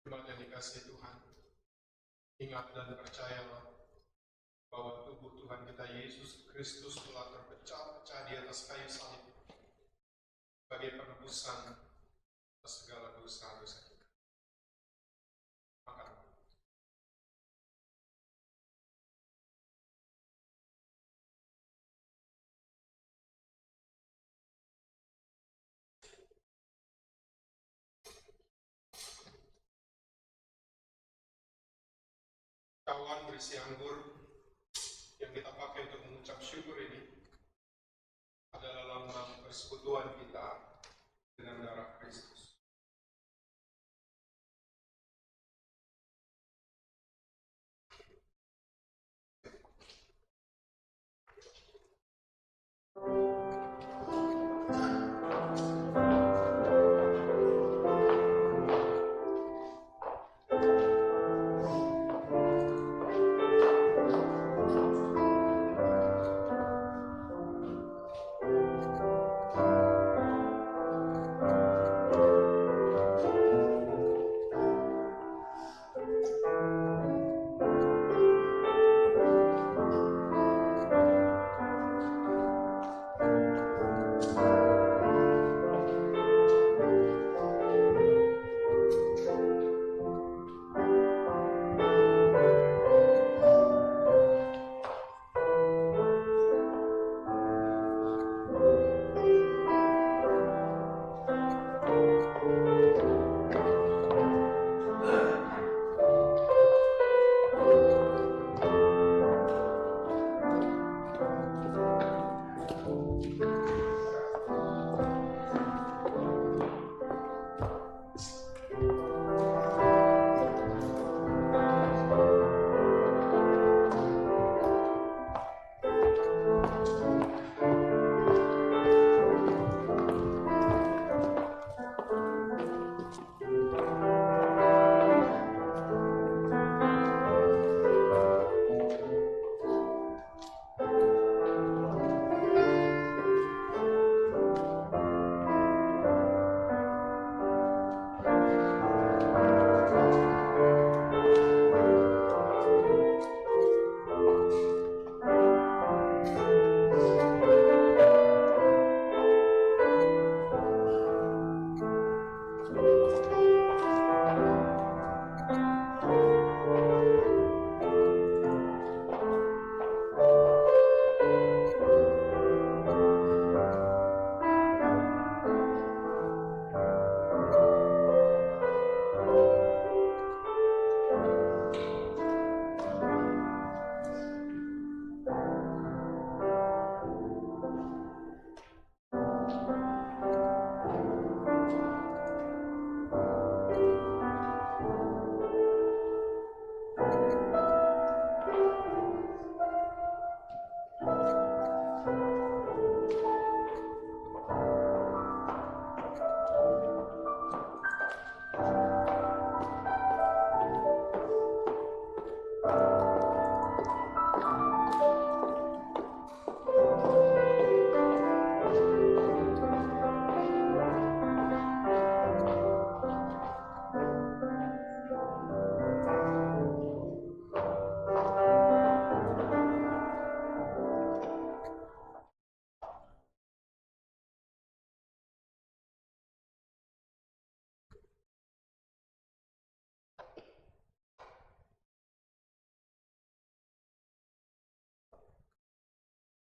Jemaat yang dikasihi Tuhan, ingat dan percayalah bahwa tubuh Tuhan kita Yesus Kristus telah terpecah-pecah di atas kayu salib sebagai penebusan atas segala dosa-dosa kita. Makan. Cawan berisi anggur yang kita pakai untuk mengucap syukur ini adalah lambang persekutuan kita dengan darah Kristus.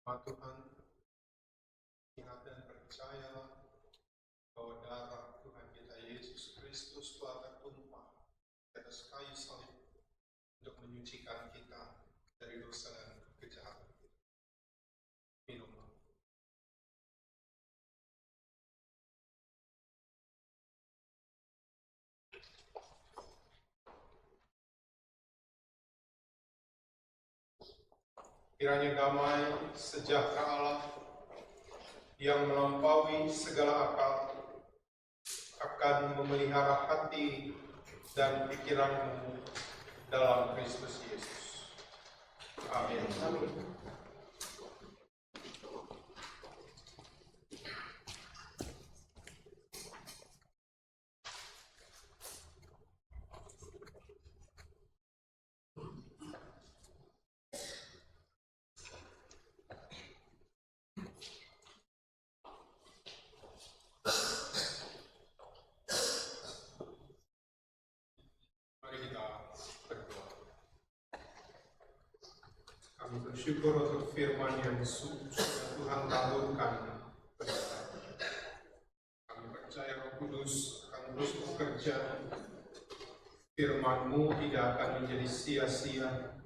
Tuhan, ingat dan percayalah bahwa darah Tuhan kita Yesus Kristus telah tertumpah di atas kayu salib untuk menyucikan kita dari dosa dan kejahatan. Minumlah. Kiranya damai sejahtera Allah yang melampaui segala akal akan memelihara hati dan pikiranmu dalam Kristus Yesus. Amin. Mari kita berdoa. Kami bersyukur untuk firman yang sudah Tuhan taburkan kepada kami. Kami percaya Roh Kudus akan terus bekerja. Firman-Mu tidak akan menjadi sia-sia,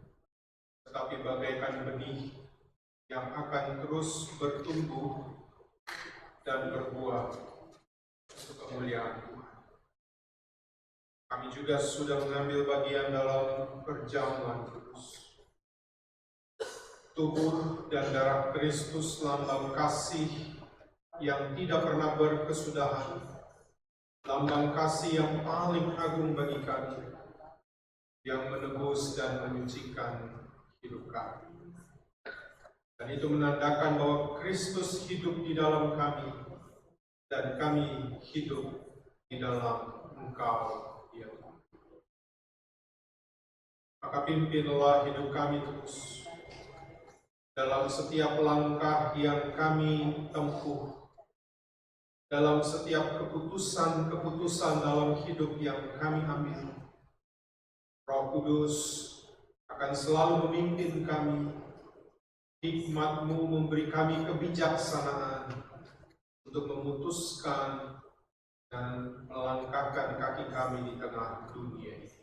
tetapi bagaikan benih yang akan terus bertumbuh dan berbuah untuk kemuliaan Tuhan. Kami juga sudah mengambil bagian dalam perjamuan kudus. Tubuh dan darah Kristus lambang kasih yang tidak pernah berkesudahan, lambang kasih yang paling agung bagi kami, yang menebus dan menyucikan hidup kami. Dan itu menandakan bahwa Kristus hidup di dalam kami, dan kami hidup di dalam Engkau, ya Tuhan. Maka pimpinlah hidup kami terus dalam setiap langkah yang kami tempuh, dalam setiap keputusan-keputusan dalam hidup yang kami ambil. Roh Kudus akan selalu memimpin kami. Hikmat-Mu memberi kami kebijaksanaan untuk memutuskan dan melangkahkan kaki kami di tengah dunia ini.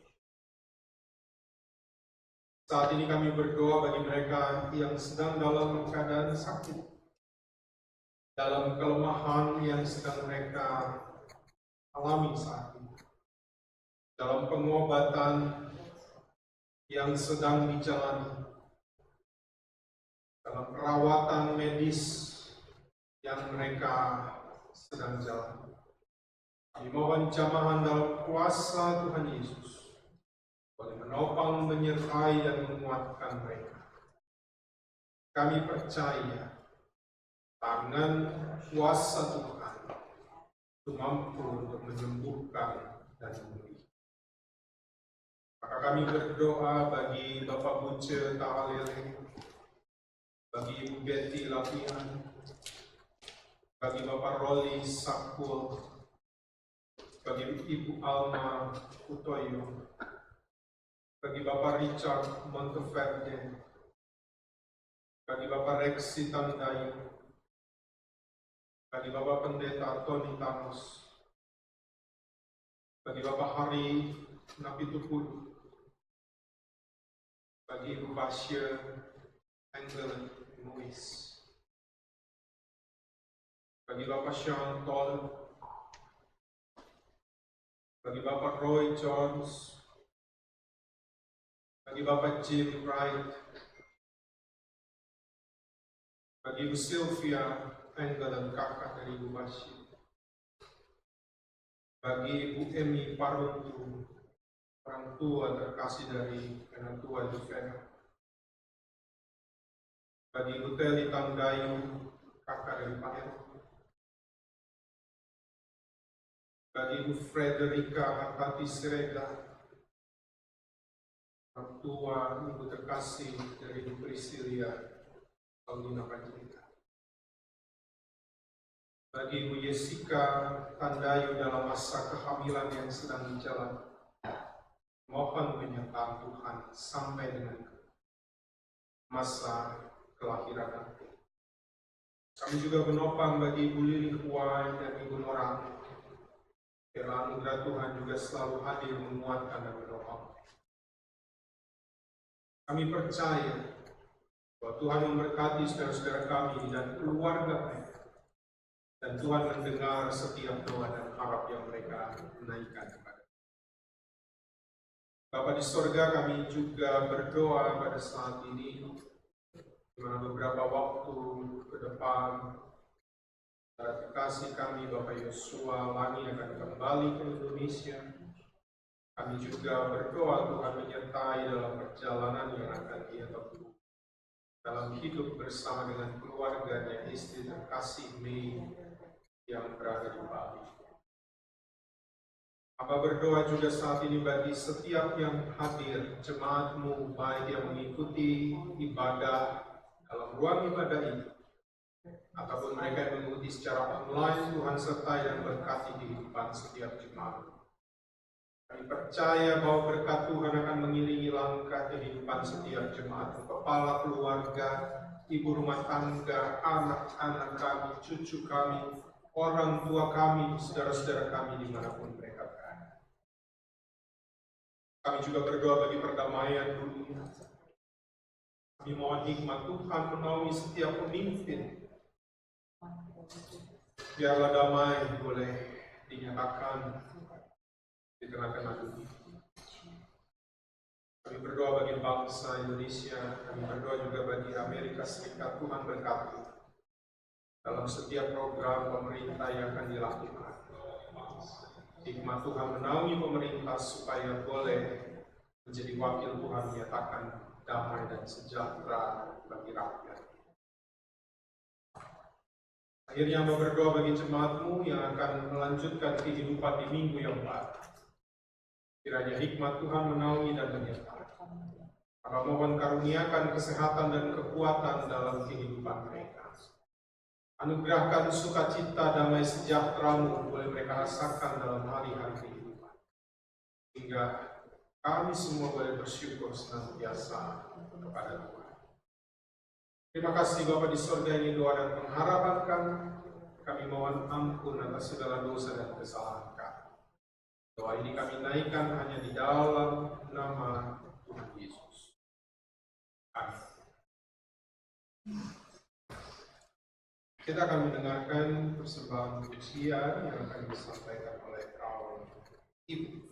Saat ini kami berdoa bagi mereka yang sedang dalam keadaan sakit, dalam kelemahan yang sedang mereka alami saat ini, dalam pengobatan yang sedang dijalani, dalam perawatan medis yang mereka sedang jalani. Kami mohon jamahan dalam kuasa Tuhan Yesus boleh menopang, menyertai, dan menguatkan mereka. Kami percaya tangan kuasa Tuhan itu mampu untuk menyembuhkan dan memulihkan. Maka kami berdoa bagi Bapak Bunce Tahalele, bagi Ibu Betty Lapian, bagi Bapak Roli Sakul, bagi Ibu Alma Utoyo, bagi Bapak Richard Monteverde, bagi Bapak Rexi Tandayu, bagi Bapak Pendeta Tony Thanos, bagi Bapak Hari Napitupulu, bagi Ibu Basya Engel Louis, bagi Bapak Sean Toll, bagi Bapak Roy Jones, bagi Bapak Jim Wright, bagi Ibu Sylvia Engel dan kakak dari Ibu Basya, bagi Ibu Emi Paruntu, orang tua terkasih dari anak tua Juvena, bagi Ibu Teli Tanggayu, kakak dari Pak Heru, bagi Ibu Frederica Hartati Sirega, orang tua Ibu terkasih dari Ibu Priscilia Paulina Panjaitan, bagi Ibu Jessica Tandayu dalam masa kehamilan yang sedang berjalan, mohon penyertaan Tuhan sampai dengan masa kelahiran nanti. Kami juga menopang bagi Ibu Lili Huai dan Ibu Nora. Biarlah anugerah Tuhan juga selalu hadir menguatkan dan menopang. Kami percaya bahwa Tuhan memberkati saudara-saudara kami dan keluarga mereka. Dan Tuhan mendengar setiap doa dan harap yang mereka naikkan kepada Bapa di sorga. Kami juga berdoa pada saat ini, di mana beberapa waktu ke depan, kekasih kami Bapak Yosua Lani akan kembali ke Indonesia. Kami juga berdoa Tuhan menyertai dalam perjalanan yang akan dia tempuh dalam hidup bersama dengan keluarganya, istri dan kasih Mei yang berada di Bali. Hamba berdoa juga saat ini bagi setiap yang hadir, jemaat-Mu, baik yang mengikuti ibadah dalam ruang ibadah ini, ataupun mereka yang mengikuti secara online. Tuhan sertai dan berkati kehidupan setiap jemaat. Kami percaya bahwa berkat Tuhan akan mengiringi langkah kehidupan setiap jemaat, kepala keluarga, ibu rumah tangga, anak-anak kami, cucu kami, orang tua kami, saudara-saudara kami dimanapun mereka berada. Kami juga berdoa bagi perdamaian dunia. Kami mohon hikmat Tuhan menaungi setiap pemimpin. Biarlah damai boleh dinyatakan di tengah-tengah dunia. Kami berdoa bagi bangsa Indonesia. Kami berdoa juga bagi Amerika Serikat. Tuhan berkati dalam setiap program pemerintah yang akan dilakukan. Hikmat Tuhan menaungi pemerintah supaya boleh menjadi wakil Tuhan menyatakan damai dan sejahtera bagi rakyat. Akhirnya hamba berdoa bagi jemaat-Mu yang akan melanjutkan kehidupan di minggu yang baru. Kiranya hikmat Tuhan menaungi dan menyertai. Hamba mohon karuniakan kesehatan dan kekuatan dalam kehidupan mereka. Anugerahkan sukacita, damai sejahtera-Mu boleh mereka rasakan dalam hari-hari kehidupan. Hingga kami semua boleh bersyukur senantiasa kepada Tuhan. Terima kasih Bapa di sorga, ini doa dan pengharapan kami. Kami mohon ampun atas segala dosa dan kesalahan kami. Doa ini kami naikkan hanya di dalam nama Tuhan Yesus. Amin. Kita akan mendengarkan persembahan pujian yang akan disampaikan oleh kaum ibu.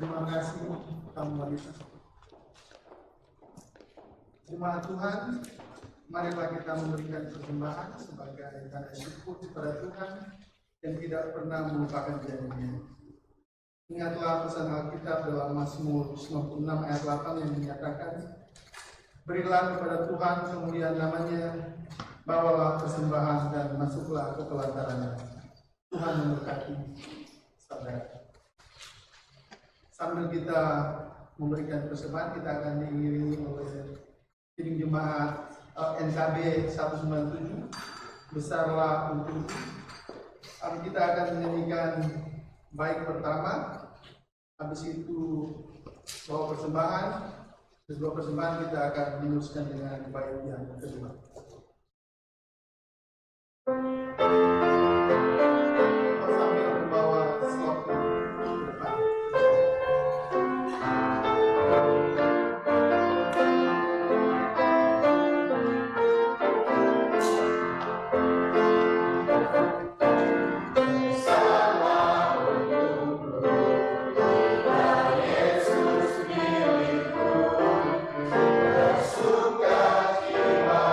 Terima kasih kamu wanita. Jemaat Tuhan, marilah kita memberikan persembahan sebagai tanda syukur kepada Tuhan yang tidak pernah melupakan janji-Nya. Ingatlah pesan Alkitab dalam Mazmur 96 ayat 8 yang menyatakan, berilah kepada Tuhan kemuliaan namanya, bawalah persembahan dan masuklah ke pelatarannya. Tuhan memberkati saudara. Sambil kita memberikan persembahan, kita akan diiringi oleh Kirim Jemaat NKB 197, besarlah untuk. Kita akan menyanyikan baik pertama, habis itu bawa persembahan, sebuah persembahan kita akan meneruskan dengan baik yang kedua. Sambil membawa slot ke depan. Suka jiwa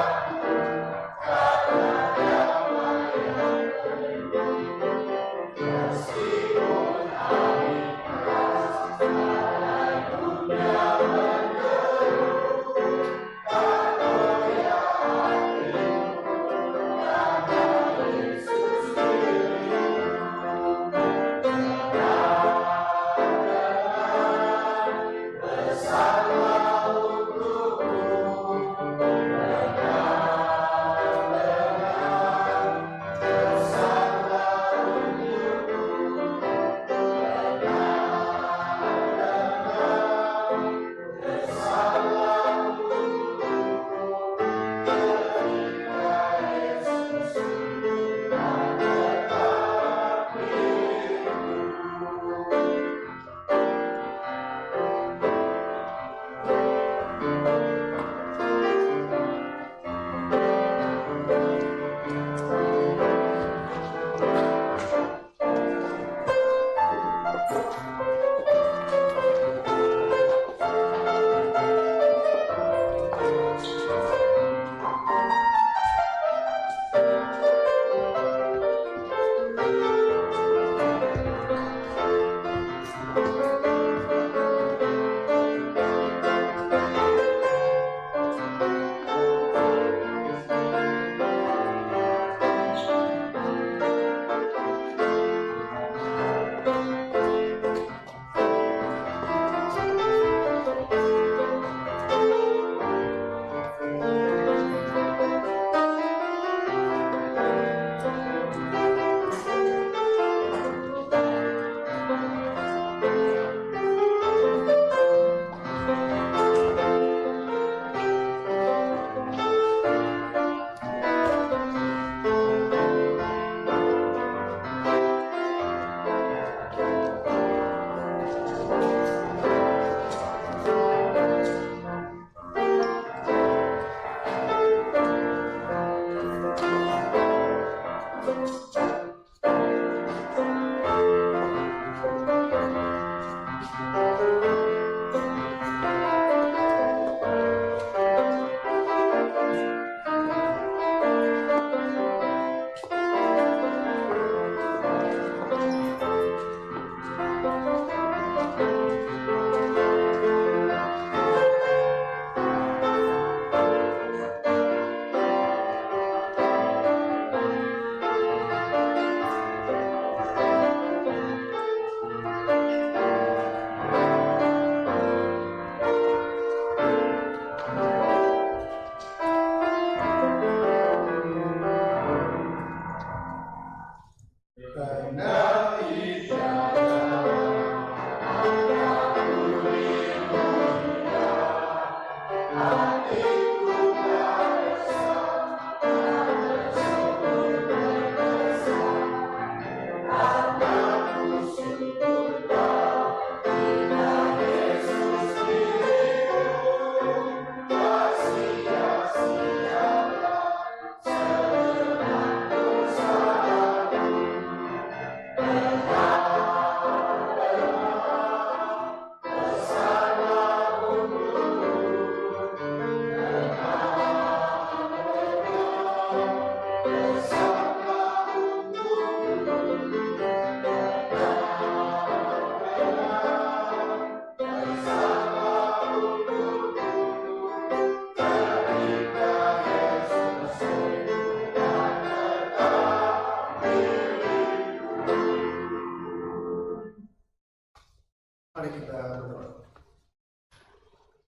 kita berdoa.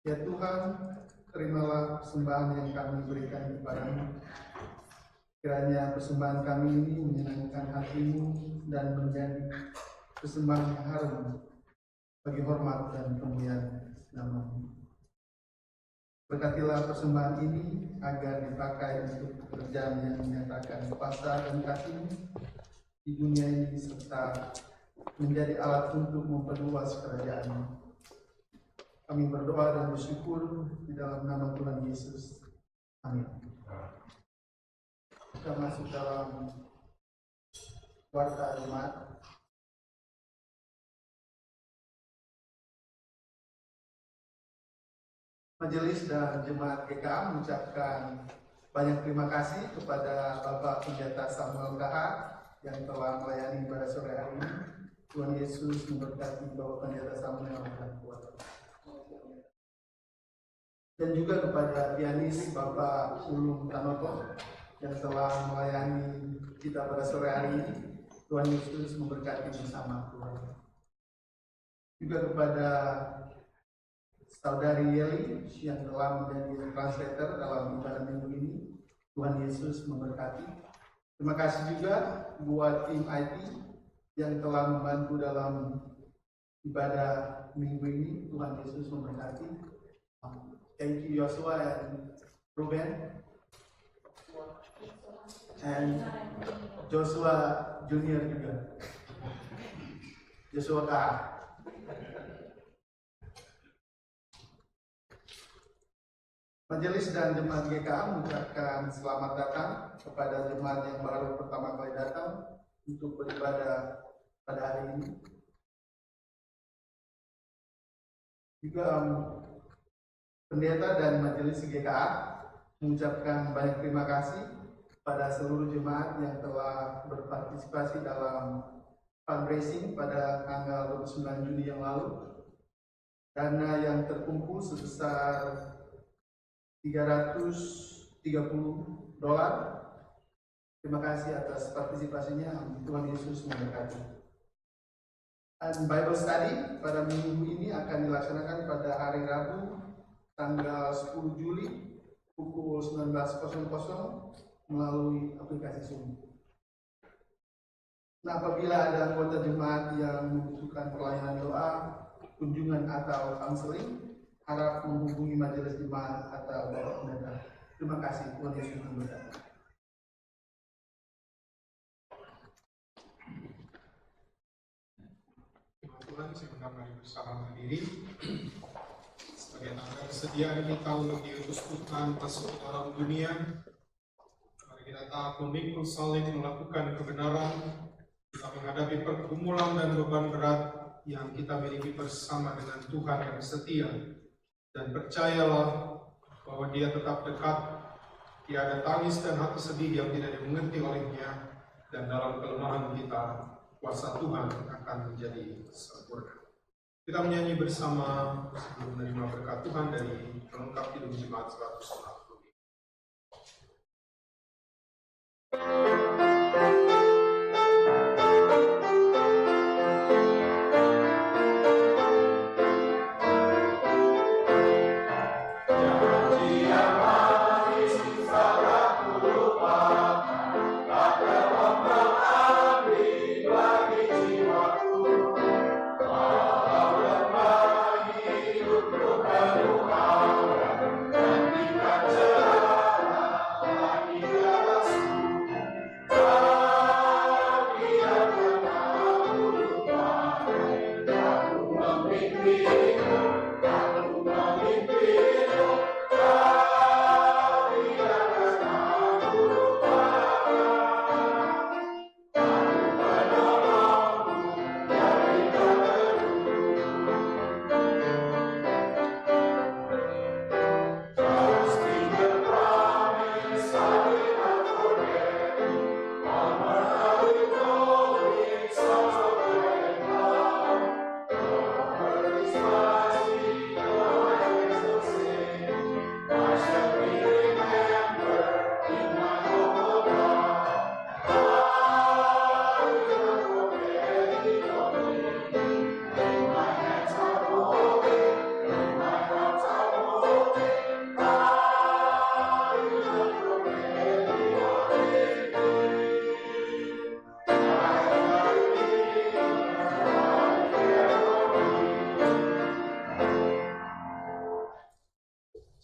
Ya Tuhan, terimalah persembahan yang kami berikan kepadamu. Kiranya persembahan kami ini menyenangkan hatimu dan menjadi persembahan yang harum bagi hormat dan kemuliaan nama-Mu. Berkatilah persembahan ini agar dipakai untuk pekerjaan yang menyatakan kuasa dan kasih-Mu di dunia ini serta menjadi alat untuk memperluas kerajaan-Mu. Kami berdoa dan bersyukur di dalam nama Tuhan Yesus. Amin. Kita masuk dalam warta Jumat. Majelis dan Jemaat GKA mengucapkan banyak terima kasih kepada Bapak Pendeta Samuel KH yang telah melayani pada sore hari ini. Tuhan Yesus memberkati Bapak Pendeta Samuel dan keluarga. Dan juga kepada pianis Bapak Ulum Tanoto yang telah melayani kita pada sore hari ini. Tuhan Yesus memberkati bersama keluarga. Juga kepada Saudari Yeli yang telah menjadi translator dalam ibadah minggu ini. Tuhan Yesus memberkati. Terima kasih juga buat tim IT yang telah membantu dalam ibadah minggu ini. Tuhan Yesus memberkati. Thank you Joshua and Ruben and Joshua Junior juga. Joshua K. Majelis dan Jemaat GKA mengucapkan selamat datang kepada jemaat yang baru pertama kali datang untuk beribadah pada hari ini. Juga pendeta dan majelis GKA mengucapkan banyak terima kasih pada seluruh jemaat yang telah berpartisipasi dalam fundraising pada tanggal 29 Juni yang lalu. Dana yang terkumpul sebesar $330. Terima kasih atas partisipasinya. Tuhan Yesus memberkati. Dan Bible study pada minggu ini akan dilaksanakan pada hari Rabu tanggal 10 Juli pukul 19.00 melalui aplikasi Zoom. Nah, apabila ada anggota jemaat yang membutuhkan pelayanan doa, kunjungan atau counseling, harap menghubungi majelis jemaat atau Bapak Pendeta. Terima kasih. Tuhan Yesus memberkati. Tuhan, saya undang mari bersama berdiri. Sebagai tanda kesediaan kita untuk diutus Tuhan masuk ke dalam dunia, mari kita taat memikul salib, melakukan kebenaran, kita menghadapi pergumulan dan beban berat yang kita miliki bersama dengan Tuhan yang setia. Dan percayalah bahwa Dia tetap dekat, tiada tangis dan hati sedih yang tidak dimengerti olehnya, dan dalam kelemahan kita, kuasa Tuhan akan menjadi sempurna. Kita menyanyi bersama sebelum menerima berkat Tuhan dari pelengkap Kidung Jemaat 140.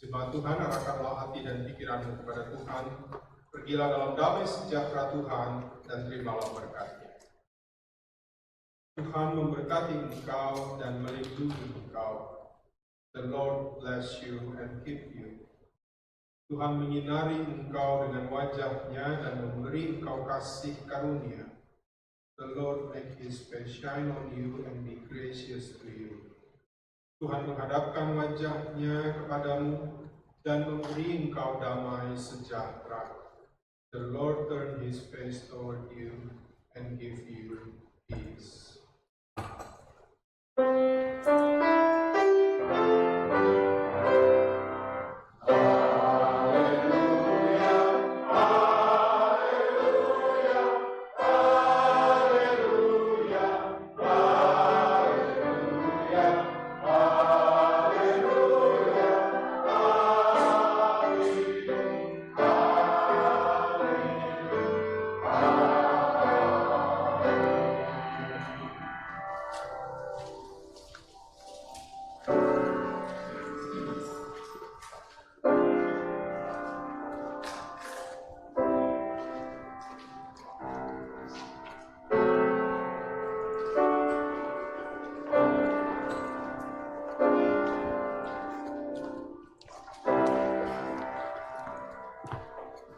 Jemaat Tuhan, arahkanlah hati dan pikiranmu kepada Tuhan. Pergilah dalam damai sejahtera Tuhan dan terimalah berkat-Nya. Tuhan memberkati engkau dan melindungi engkau. The Lord bless you and keep you. Tuhan menyinari engkau dengan wajah-Nya dan memberi engkau kasih karunia. The Lord make His face shine on you and be gracious to you. Tuhan menghadapkan wajah-Nya kepadamu dan memberi engkau damai sejahtera. The Lord turn His face toward you and give you peace.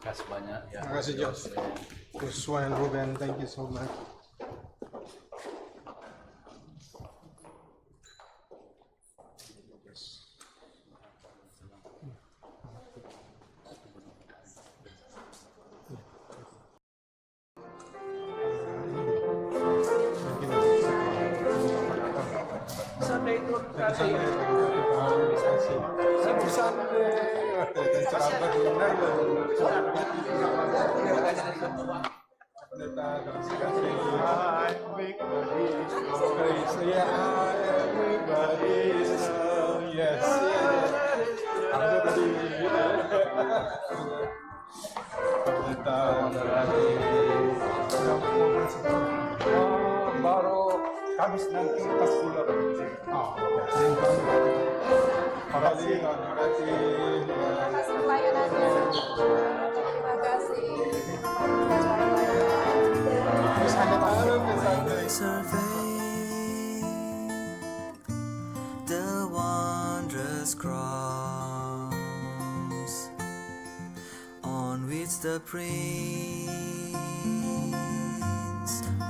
Kasih banyak ya. Terima kasih Josh. Joshua and Ruben, thank you so much. Baru Kamis nanti pas pulang. Terima kasih. Atas pelayanannya. Terima kasih. Survey the wondrous cross on which the Prince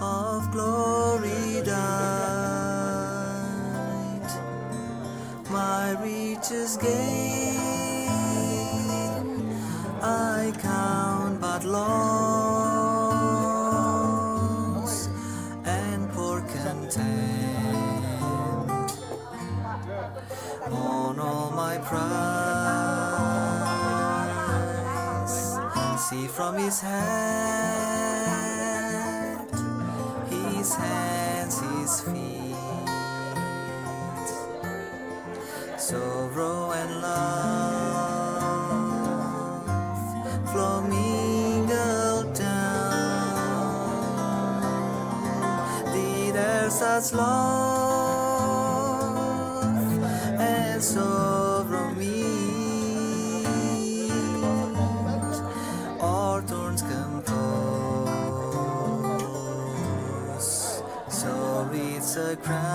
of Glory died. My riches gain I count but loss, and for content on all my prize. See from His head, His hands, His feet, sorrow and love flow mingled down. Did there such love and sorrow meet, or thorns compose? So it's a crown